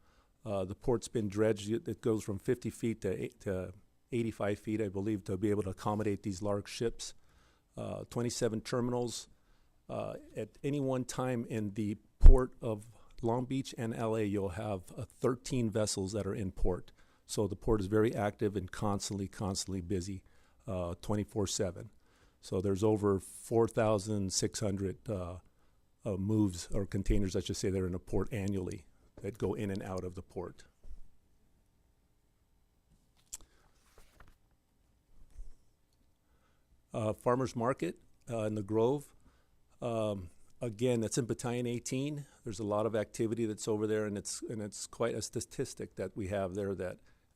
The port's been dredged. It goes from 50 feet to 85 feet, I believe, to be able to accommodate these large ships. 27 terminals. At any one time in the port of Long Beach and LA, you'll have 13 vessels that are in port. So the port is very active and constantly busy, 24/7. So there's over 4,600 moves, or containers, I should say, that are in a port annually that go in and out of the port. Farmers Market in the Grove. Again, that's in Battalion 18. There's a lot of activity that's over there, and it's quite a statistic that we have there,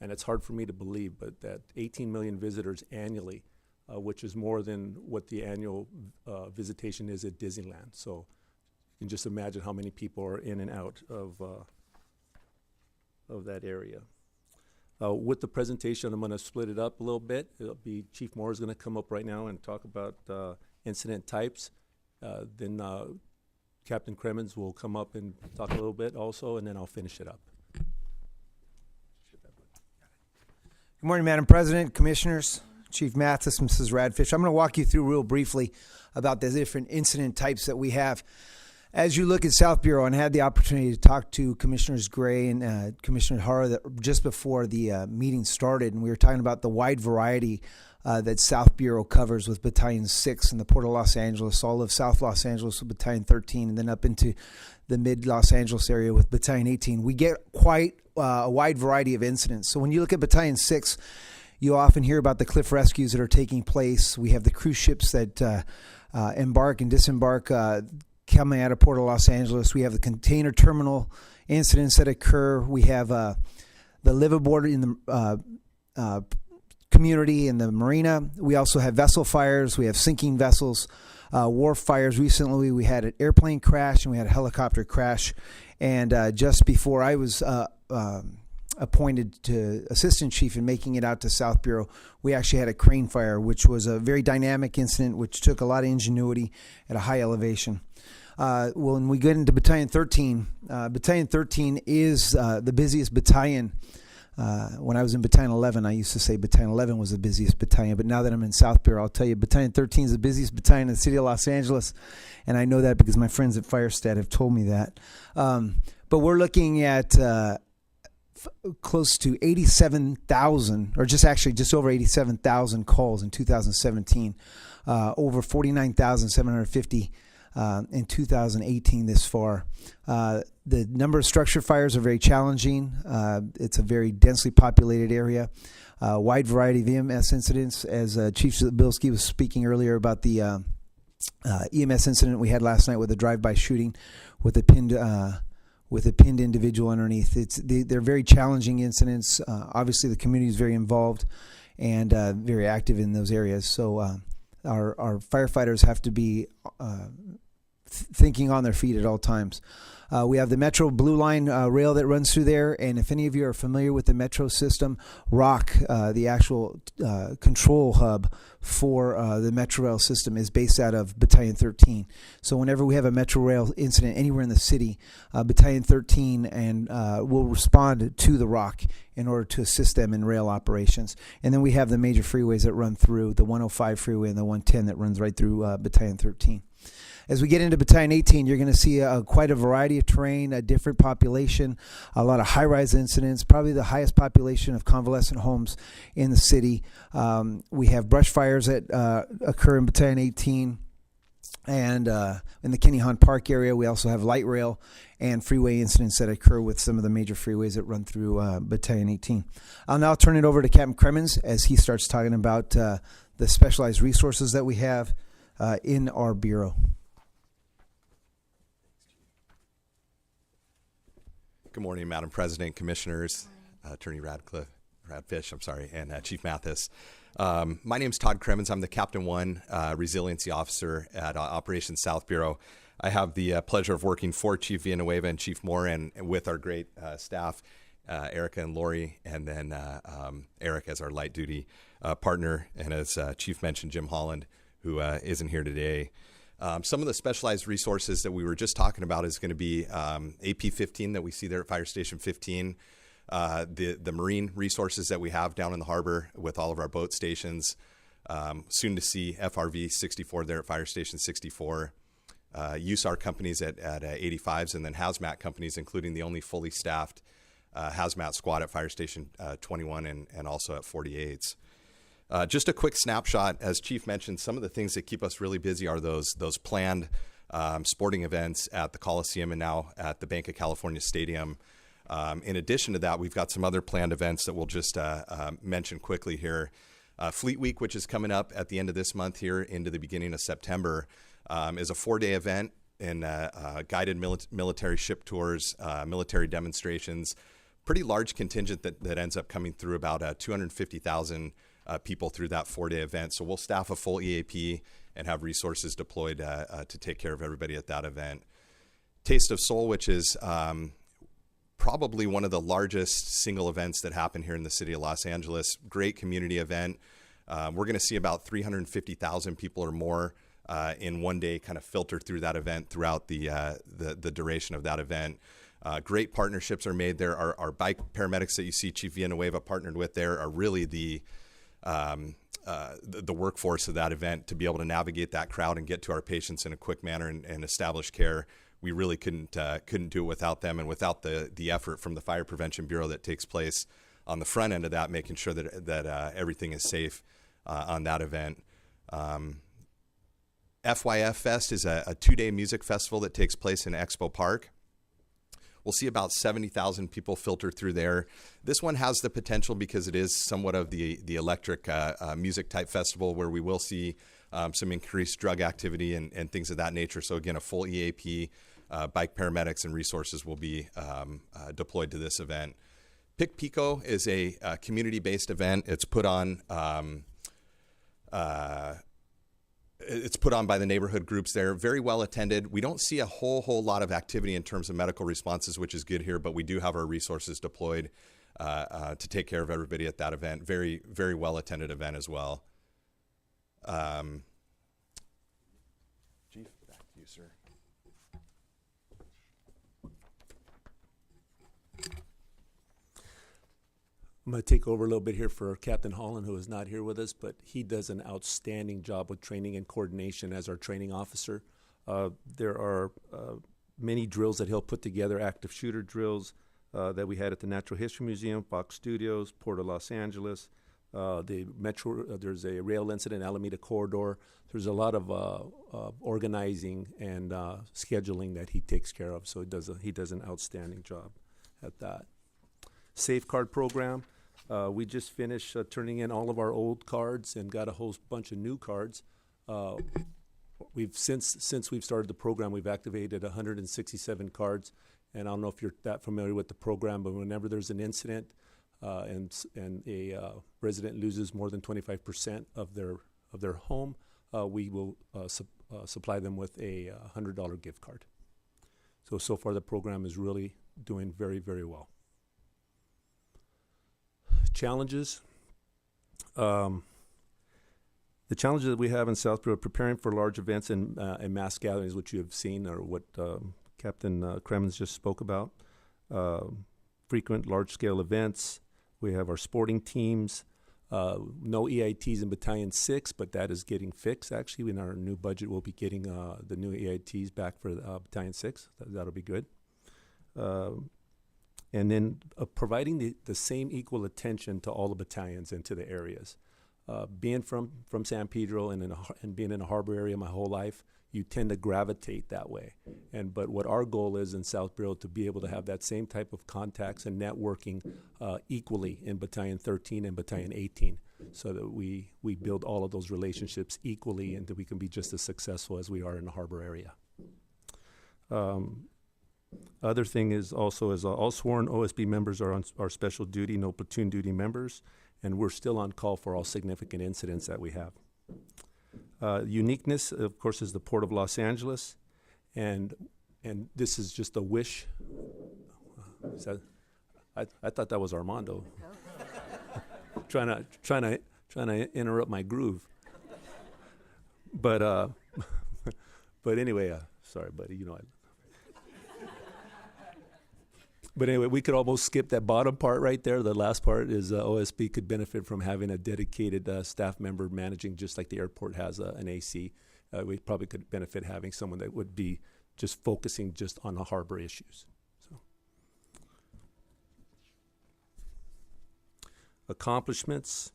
and it's hard for me to believe, but that 18 million visitors annually, which is more than what the annual visitation is at Disneyland. So you can just imagine how many people are in and out of that area. With the presentation, I'm going to split it up a little bit. It'll be Chief Moore is going to come up right now and talk about incident types. Then Captain Cremens will come up and talk a little bit also, and then I'll finish it up. Good morning, Madam President, Commissioners, Chief Mathis, Mrs. Radfish. I'm going to walk you through real briefly about the different incident types that we have. As you look at South Bureau, and had the opportunity to talk to Commissioners Gray and Commissioner Hara just before the meeting started, and we were talking about the wide variety that South Bureau covers with Battalion 6 in the Port of Los Angeles, all of South Los Angeles with Battalion 13, and then up into the mid-Los Angeles area with Battalion 18. We get quite a wide variety of incidents. So when you look at Battalion 6, you often hear about the cliff rescues that are taking place. We have the cruise ships that embark and disembark coming out of Port of Los Angeles. We have the container terminal incidents that occur. We have the liveaboard in the community in the marina. We also have vessel fires. We have sinking vessels, wharf fires. Recently, we had an airplane crash and we had a helicopter crash. And just before I was appointed to assistant chief and making it out to South Bureau, we actually had a crane fire, which was a very dynamic incident, which took a lot of ingenuity at a high elevation. When we get into Battalion 13, Battalion 13 is the busiest battalion. When I was in Battalion 11, I used to say Battalion 11 was the busiest battalion, but now that I'm in South Bureau, I'll tell you Battalion 13 is the busiest battalion in the city of Los Angeles, and I know that because my friends at Firestad have told me that. But we're looking at close to 87,000, or just over 87,000 calls in 2017, over 49,750 in 2018 this far. The number of structure fires are very challenging. It's a very densely populated area. Wide variety of EMS incidents, as Chief Zabilski was speaking earlier about the EMS incident we had last night with a drive-by shooting with a pinned individual underneath. They're very challenging incidents. Obviously, the community is very involved and very active in those areas. So our firefighters have to be thinking on their feet at all times. We have the Metro Blue Line rail that runs through there, and if any of you are familiar with the Metro system, ROC, the actual control hub for the Metro Rail system, is based out of Battalion 13. So whenever we have a Metro Rail incident anywhere in the city, Battalion 13 will respond to the ROC in order to assist them in rail operations. And then we have the major freeways that run through, the 105 freeway and the 110 that runs right through Battalion 13. As we get into Battalion 18, you're going to see quite a variety of terrain, a different population, a lot of high-rise incidents, probably the highest population of convalescent homes in the city. We have brush fires that occur in Battalion 18. And in the Kenny Hahn Park area, we also have light rail and freeway incidents that occur with some of the major freeways that run through Battalion 18. I'll now turn it over to Captain Kremens as he starts talking about the specialized resources that we have in our Bureau. Good morning, Madam President, Commissioners, Attorney Radfish, and Chief Mathis. My name is Todd Kremens. I'm the Captain 1 Resiliency Officer at Operations South Bureau. I have the pleasure of working for Chief Villanueva and Chief Moore and with our great staff, Erica and Lori, and then Eric as our light duty partner, and as Chief mentioned, Jim Holland, who isn't here today. Some of the specialized resources that we were just talking about is going to be AP 15 that we see there at Fire Station 15, the marine resources that we have down in the harbor with all of our boat stations, soon to see FRV 64 there at Fire Station 64, USAR companies at 85s, and then hazmat companies, including the only fully staffed hazmat squad at Fire Station 21 and also at 48s. Just a quick snapshot, as Chief mentioned, some of the things that keep us really busy are those planned sporting events at the Coliseum and now at the Bank of California Stadium. In addition to that, we've got some other planned events that we'll just mention quickly here. Fleet Week, which is coming up at the end of this month here into the beginning of September, is a 4-day event in guided military ship tours, military demonstrations, pretty large contingent that ends up coming through, about 250,000 people through that 4-day event. So we'll staff a full EAP and have resources deployed to take care of everybody at that event. Taste of Soul, which is probably one of the largest single events that happen here in the city of Los Angeles. Great community event. We're going to see about 350,000 people or more in one day kind of filter through that event throughout the duration of that event. Great partnerships are made there. Our bike paramedics that you see Chief Villanueva partnered with there are really the workforce of that event to be able to navigate that crowd and get to our patients in a quick manner and establish care. We really couldn't do it without them and without the effort from the Fire Prevention Bureau that takes place on the front end of that, making sure that everything is safe on that event. FYF Fest is a 2-day music festival that takes place in Expo Park. We'll see about 70,000 people filter through there. This one has the potential, because it is somewhat of the electric music type festival, where we will see some increased drug activity and things of that nature. So again, a full EAP, bike paramedics and resources will be deployed to this event. Pick Pico is a community-based event. It's put on by the neighborhood groups there. Very well attended. We don't see a whole lot of activity in terms of medical responses, which is good here, but we do have our resources deployed to take care of everybody at that event. Very, very well attended event as well. Chief, back to you, sir. I'm going to take over a little bit here for Captain Holland, who is not here with us, but he does an outstanding job with training and coordination as our training officer. There are many drills that he'll put together, active shooter drills that we had at the Natural History Museum, Fox Studios, Port of Los Angeles, the Metro. There's a rail incident, Alameda Corridor. There's a lot of organizing and scheduling that he takes care of, so he does an outstanding job at that. Safeguard program. We just finished turning in all of our old cards and got a whole bunch of new cards. We've since we've started the program, we've activated 167 cards. And I don't know if you're that familiar with the program, but whenever there's an incident and a resident loses more than 25% of their home, we will supply them with a $100 gift card. So far the program is really doing very, very well. Challenges. The challenges that we have in Southborough, preparing for large events and mass gatherings, which you have seen, or what Captain Kremens just spoke about. Frequent large-scale events. We have our sporting teams. No EITs in Battalion 6, but that is getting fixed. Actually, in our new budget, we'll be getting the new EITs back for Battalion 6. That'll be good. And then providing the same equal attention to all the battalions and to the areas. Being from San Pedro and being in a harbor area my whole life, you tend to gravitate that way. But what our goal is in Southborough to be able to have that same type of contacts and networking equally in Battalion 13 and Battalion 18, so that we build all of those relationships equally and that we can be just as successful as we are in the harbor area. Other thing is also all sworn OSB members are on our special duty, no platoon duty members, and we're still on call for all significant incidents that we have. Uniqueness, of course, is the Port of Los Angeles, and this is just a wish. I thought that was Armando. trying to interrupt my groove. But anyway, sorry, buddy. You know. But anyway, we could almost skip that bottom part right there. The last part is OSB could benefit from having a dedicated staff member managing, just like the airport has an AC. We probably could benefit having someone that would be just focusing just on the harbor issues. So, accomplishments.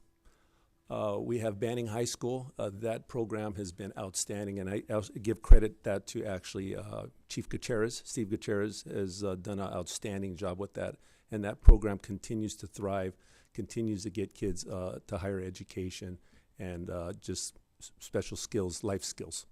We have Banning High School. That program has been outstanding, and I give credit that to actually Chief Gutierrez. Steve Gutierrez has done an outstanding job with that, and that program continues to thrive, continues to get kids to higher education and just special skills, life skills.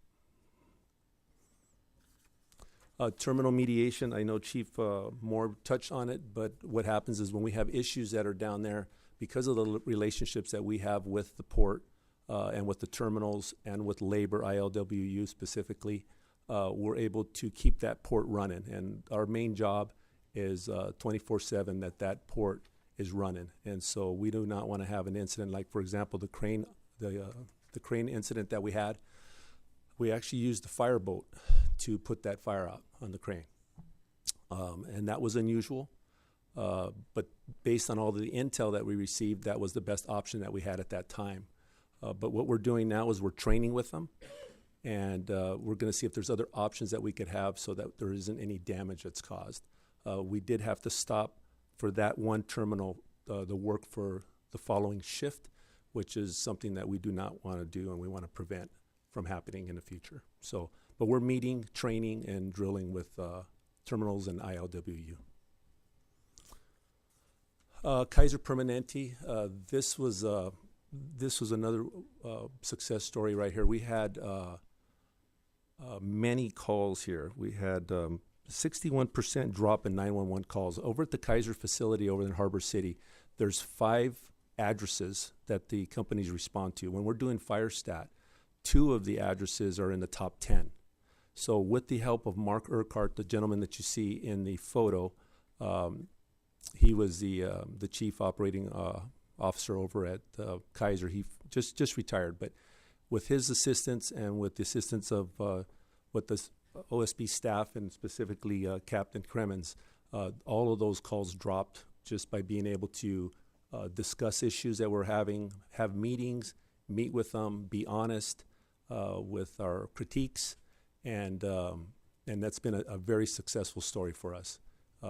Terminal mediation, I know Chief Moore touched on it, but what happens is when we have issues that are down there, because of the relationships that we have with the port and with the terminals and with labor, ILWU specifically, we're able to keep that port running. And our main job is 24/7 that port is running. And so we do not want to have an incident like, for example, the crane incident that we had. We actually used the fireboat to put that fire out on the crane. And that was unusual. But based on all the intel that we received, that was the best option that we had at that time. But what we're doing now is we're training with them, and we're going to see if there's other options that we could have so that there isn't any damage that's caused. We did have to stop for that one terminal the work for the following shift, which is something that we do not want to do and we want to prevent from happening in the future. So, but we're meeting, training, and drilling with terminals and ILWU. Kaiser Permanente, this was another success story right here. We had many calls here. We had 61% drop in 911 calls. Over at the Kaiser facility over in Harbor City, there's 5 addresses that the companies respond to. When we're doing FireStat, 2 of the addresses are in the top 10. So with the help of Mark Urquhart, the gentleman that you see in the photo, he was the chief operating officer over at Kaiser. He just retired, but with his assistance and with the assistance of what the OSB staff and specifically Captain Cremens, all of those calls dropped just by being able to discuss issues that we're having, have meetings, meet with them, be honest with our critiques, and that's been a very successful story for us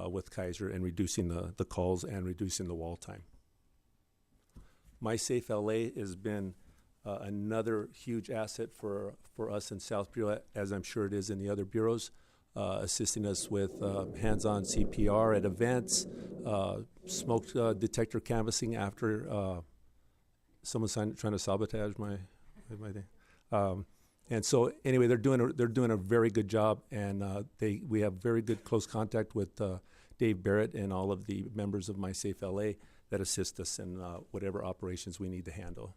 with Kaiser and reducing the calls and reducing the wall time. MySafe LA has been another huge asset for us in South Bureau, as I'm sure it is in the other bureaus, assisting us with hands-on CPR at events, smoke detector canvassing after someone's trying to sabotage my thing. And so anyway, they're doing a very good job, and we have very good close contact with Dave Barrett and all of the members of MySafe LA that assist us in whatever operations we need to handle.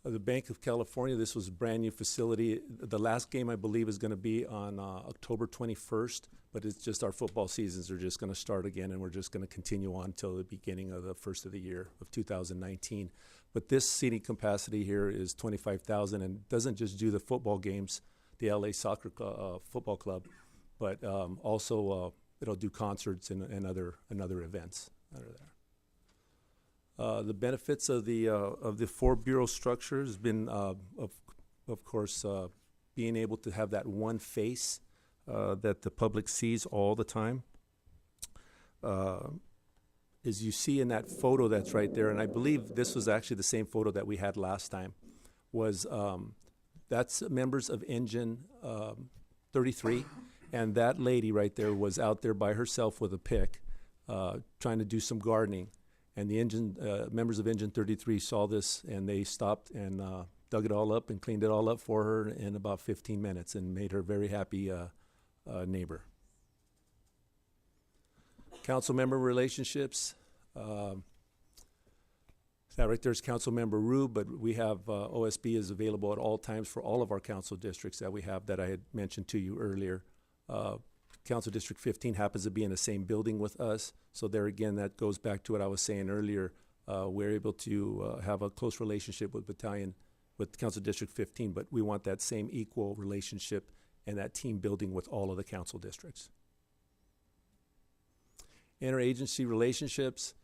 The Bank of California, this was a brand new facility. The last game, I believe, is going to be on October 21st, but it's just our football seasons are just going to start again, and we're just going to continue on until the beginning of the first of the year of 2019. But this seating capacity here is 25,000 and doesn't just do the football games, the LA Soccer Football Club, but also it'll do concerts and other events that are there. The benefits of the 4 bureau structure has been, of course, being able to have that one face that the public sees all the time. As you see in that photo that's right there, and I believe this was actually the same photo that we had last time, was that's members of Engine 33, and that lady right there was out there by herself with a pick trying to do some gardening. And the members of Engine 33 saw this, and they stopped and dug it all up and cleaned it all up for her in about 15 minutes and made her a very happy neighbor. Council member relationships. That right there's Council Member Rue, but we have OSB is available at all times for all of our council districts that we have that I had mentioned to you earlier. Council District 15 happens to be in the same building with us. So there again, that goes back to what I was saying earlier. We're able to have a close relationship with Council District 15, but we want that same equal relationship and that team building with all of the council districts. Interagency relationships,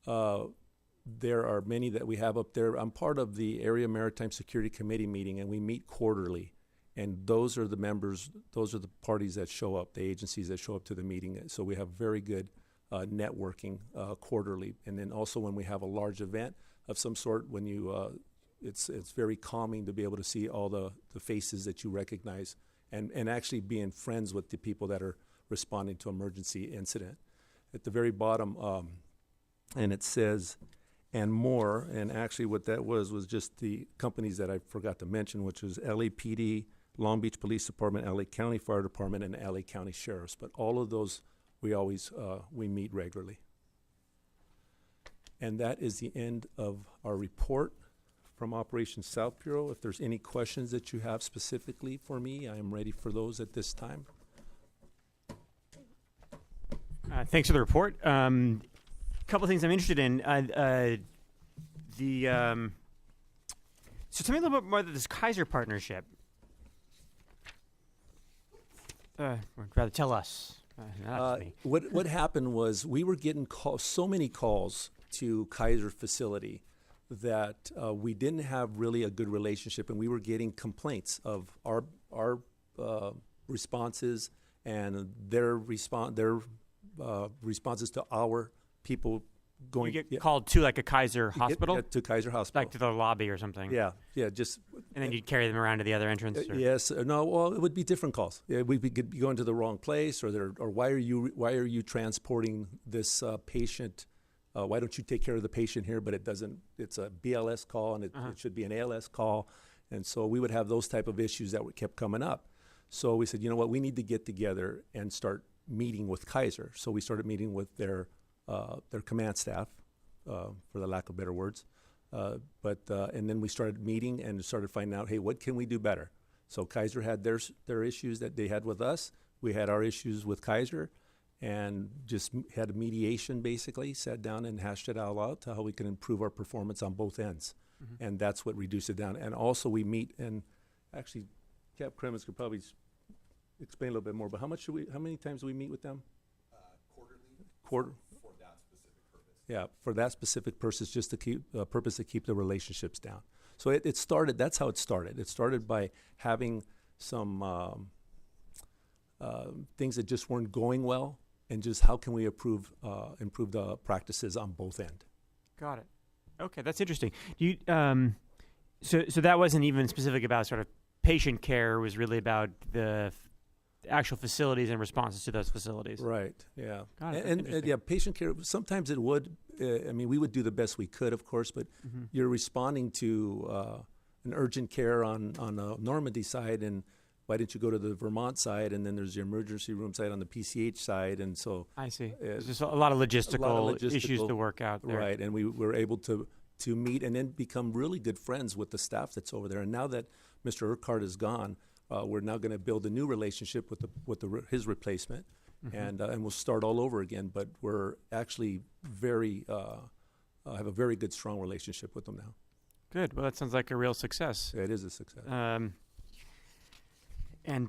there are many that we have up there. I'm part of the Area Maritime Security Committee meeting, and we meet quarterly. And those are the members, those are the parties that show up, the agencies that show up to the meeting. So we have very good networking quarterly. And then also when we have a large event of some sort, when you, it's very calming to be able to see all the faces that you recognize and actually being friends with the people that are responding to emergency incident. At the very bottom, and it says, and more, and actually what that was just the companies that I forgot to mention, which was LAPD, Long Beach Police Department, LA County Fire Department, and LA County Sheriffs. But all of those, we meet regularly. And that is the end of our report from Operation South Bureau. If there's any questions that you have specifically for me, I am ready for those at this time. Thanks for the report. Couple things I'm interested in. So tell me a little bit more about this Kaiser partnership. I'd rather tell us. Not me. What happened was we were getting so many calls to Kaiser facility that we didn't have really a good relationship, and we were getting complaints of our responses and their responses to our people going. You get called to like a Kaiser hospital? To Kaiser Hospital. Like to the lobby or something? Yeah, just. And then you'd carry them around to the other entrance? Yes, no, well, it would be different calls. We could be going to the wrong place, or why are you transporting this patient? Why don't you take care of the patient here? But it's a BLS call, and it should be an ALS call. And so we would have those type of issues that kept coming up. So we said, you know what, we need to get together and start meeting with Kaiser. So we started meeting with their command staff, for the lack of better words. And then we started meeting and started finding out, hey, what can we do better? So Kaiser had their issues that they had with us. We had our issues with Kaiser, and just had a mediation, basically, sat down and hashed it all out to how we can improve our performance on both ends. And that's what reduced it down. And also we meet, and actually Cap Kremens could probably explain a little bit more, but how many times do we meet with them? Quarterly. For that specific purpose. Yeah, for that specific purpose, just to keep the relationships down. So it started, that's how it started. It started by having some things that just weren't going well, and just how can we improve the practices on both ends. Got it. Okay, that's interesting. You so that wasn't even specific about sort of patient care. It was really about the actual facilities and responses to those facilities. Right. Yeah. Got it. And yeah, patient care. Sometimes it would. I mean, we would do the best we could, of course, but you're responding to an urgent care on the Normandy side, and why didn't you go to the Vermont side? And then there's the emergency room side on the PCH side, and so I see. There's just a lot of logistical issues to work out there. Right, and we were able to meet and then become really good friends with the staff that's over there. And now that Mr. Urquhart is gone, we're now going to build a new relationship with his replacement, and we'll start all over again. But we're actually have a very good, strong relationship with them now. Good. Well, that sounds like a real success. It is a success. And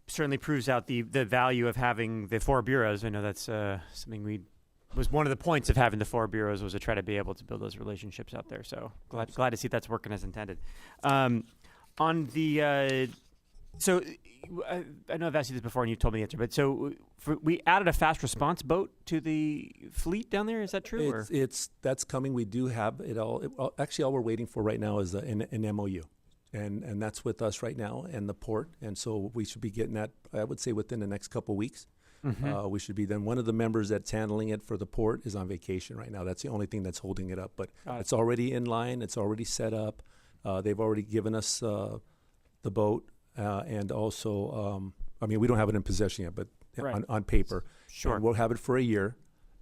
certainly proves out the value of having the 4 bureaus. I know that's something was one of the points of having the 4 bureaus, was to try to be able to build those relationships out there. So glad to see that's working as intended. On the so I know I've asked you this before and you told me the answer, but so we added a fast response boat to the fleet down there. Is that true? That's coming. We do have it all. Actually, all we're waiting for right now is an MOU. And that's with us right now and the port. And so we should be getting that, I would say, within the next couple of weeks. We should be then. One of the members that's handling it for the port is on vacation right now. That's the only thing that's holding it up. But it's already in line. It's already set up. They've already given us the boat. And also, I mean, we don't have it in possession yet, but on paper. Sure. And we'll have it for a year.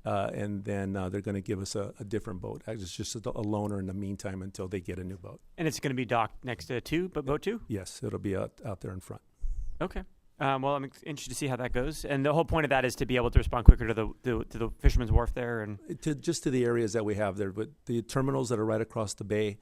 And then they're going to give us a different boat. It's just a loaner in the meantime until they get a new boat. And it's going to be docked next to boat 2? Yes, it'll be out there in front. Okay. Well, I'm interested to see how that goes. And the whole point of that is to be able to respond quicker to the Fisherman's Wharf there, and to the areas that we have there. But the terminals that are right across the bay,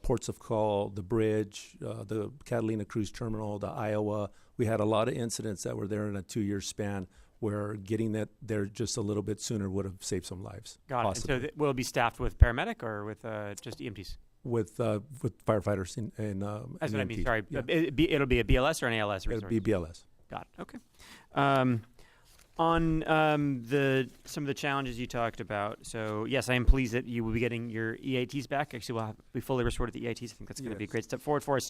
ports of call, the bridge, the Catalina Cruise Terminal, the Iowa. We had a lot of incidents that were there in a 2-year span, where getting that there just a little bit sooner would have saved some lives. Got it. And so will it be staffed with paramedic or with just EMTs? With firefighters and that's what I mean. EMTs. Sorry, Yeah. It'll be a BLS or an ALS resource? It'll be BLS. Got it. Okay. On some of the challenges you talked about. So yes, I am pleased that you will be getting your EATs back. Actually, we'll be fully restored at the EATs. I think that's going to be a great step forward for us.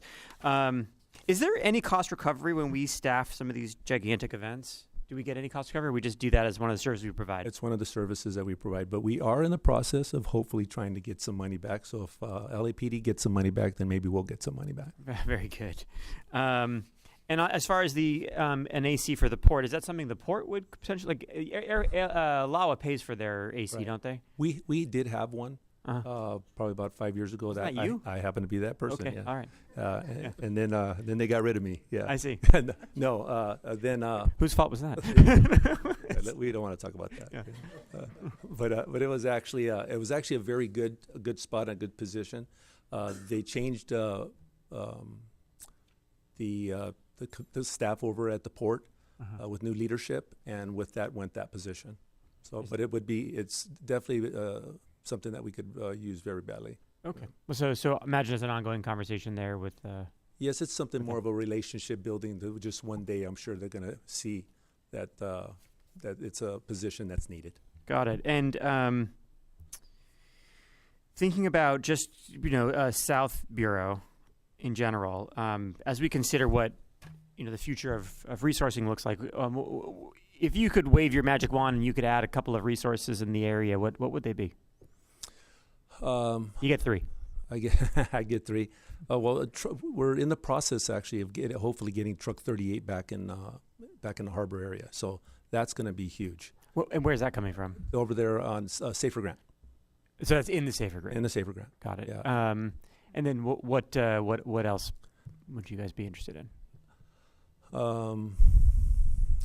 Is there any cost recovery when we staff some of these gigantic events? Do we get any cost recovery, or we just do that as one of the services we provide? It's one of the services that we provide, but we are in the process of hopefully trying to get some money back. So if LAPD gets some money back, then maybe we'll get some money back. Very good. And as far as the an AC for the port, is that something the port would potentially, LAWA pays for their AC, don't they? We did have one. Probably about 5 years ago. That you? I happen to be that person. Okay, yeah. all right. And then they got rid of me. Yeah, I see. No, then whose fault was that? We don't want to talk about that. Yeah. But it was actually a very good spot, a good position. They changed the staff over at the port with new leadership, and with that went that position. So, but it's definitely something that we could use very badly. Okay. Well, so imagine it's an ongoing conversation there with. Yes, it's something more of a relationship building. Just one day, I'm sure they're going to see that it's a position that's needed. Got it. And thinking about just South Bureau in general, as we consider what the future of resourcing looks like, if you could wave your magic wand and you could add a couple of resources in the area, what would they be? You get 3. I get I get 3. Well, we're in the process actually of hopefully getting Truck 38 back in the harbor area. So that's going to be huge. And where's that coming from? Over there on Safer Grant. So that's in the Safer Grant. In the Safer Grant. Got it. Yeah. And then what else would you guys be interested in?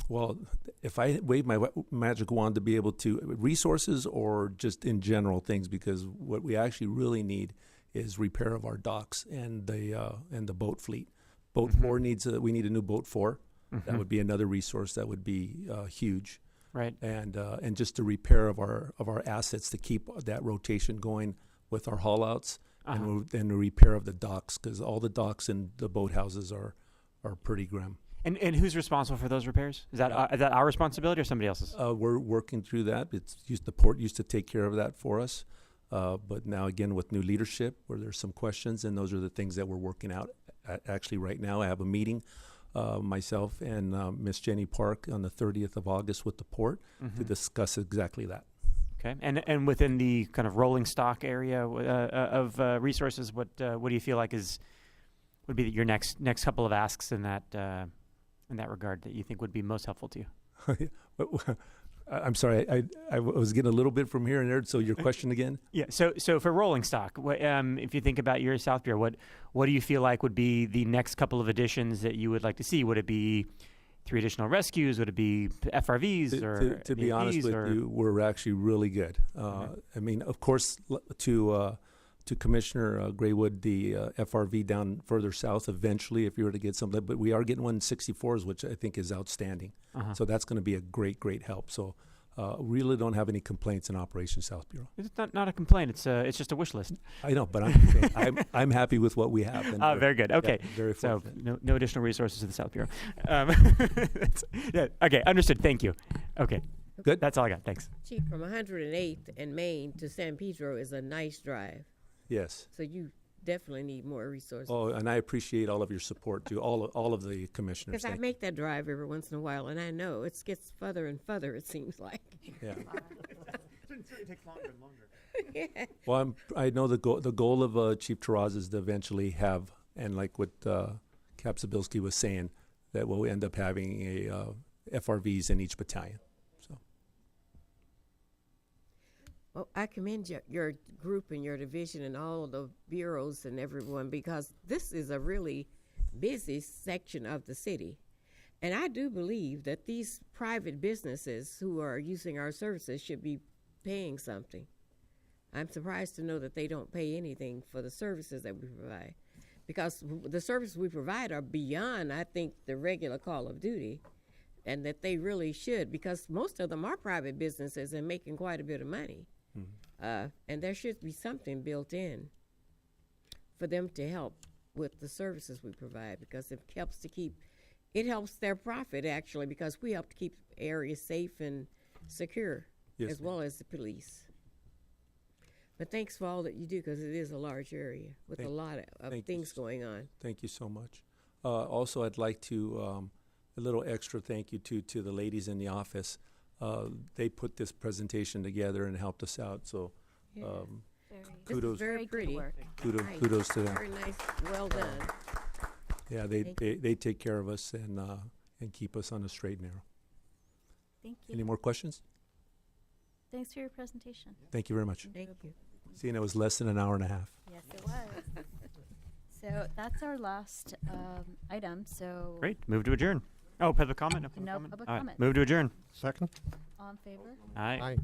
Well, if I wave my magic wand to be able to resources or just in general things, because what we actually really need is repair of our docks and the boat fleet. Boat 4 we need a new boat 4. That would be another resource that would be huge. Right. And just the repair of our assets to keep that rotation going with our haul outs and the repair of the docks, because all the docks and the boathouses are pretty grim. And who's responsible for those repairs? Is that our responsibility or somebody else's? We're working through that. The port used to take care of that for us, but now again with new leadership, where there's some questions, and those are the things that we're working out. Actually, right now I have a meeting, myself and Miss Jenny Park on the 30th of August with the port to discuss exactly that. Okay, and within the kind of rolling stock area of resources, what do you feel like would be your next couple of asks in that regard that you think would be most helpful to you? I'm sorry, I was getting a little bit from here and there. So your question again? Yeah. So for rolling stock, if you think about your South Bureau, what do you feel like would be the next couple of additions that you would like to see? Would it be 3 additional rescues? Would it be FRVs or to be honest with you, we're actually really good. I mean, of course, to Commissioner Graywood, the FRV down further south eventually, if you were to get something. But we are getting 164s, which I think is outstanding. So that's going to be a great help. So really don't have any complaints in Operation South Bureau. It's not a complaint. It's just a wish list. I know, but I'm happy with what we have. And very good. Okay. Yeah, very so fortunate. no additional resources to the South Bureau. Yeah. Okay. Understood. Thank you. Okay. Good. That's all I got. Thanks. Chief, from 108th and Main to San Pedro is a nice drive. Yes. So you definitely need more resources. Oh, and I appreciate all of your support to all of the commissioners. Because I make that drive every once in a while, and I know it gets further and further, it seems like. Yeah. It takes longer and longer. Yeah. Well, I know the goal of Chief Taraz is to eventually have, and like what Cap Zabilski was saying, that we'll end up having a FRVs in each battalion. Well, I commend your group and your division and all the bureaus and everyone, because this is a really busy section of the city. And I do believe that these private businesses who are using our services should be paying something. I'm surprised to know that they don't pay anything for the services that we provide, because the services we provide are beyond, I think, the regular call of duty, and that they really should, because most of them are private businesses and making quite a bit of money. And there should be something built in for them to help with the services we provide, because it helps their profit actually, because we help to keep areas safe and secure, yes, as well as the police. But thanks for all that you do, because it is a large area with a lot of things going on. Thank you so much. Also, I'd like to a little extra thank you to the ladies in the office. They put this presentation together and helped us out. So kudos. Very pretty. Kudos to them. Very nice. Well done. Yeah, they take care of us and keep us on the straight and narrow. Thank you. Any more questions? Thanks for your presentation. Thank you very much. Thank you. Seeing it was less than an hour and a half. Yes, it was. So that's our last item. So Great. Move to adjourn. Oh, public comment? No public All right. comment. Move to adjourn. Second? All in favor? Aye. Aye.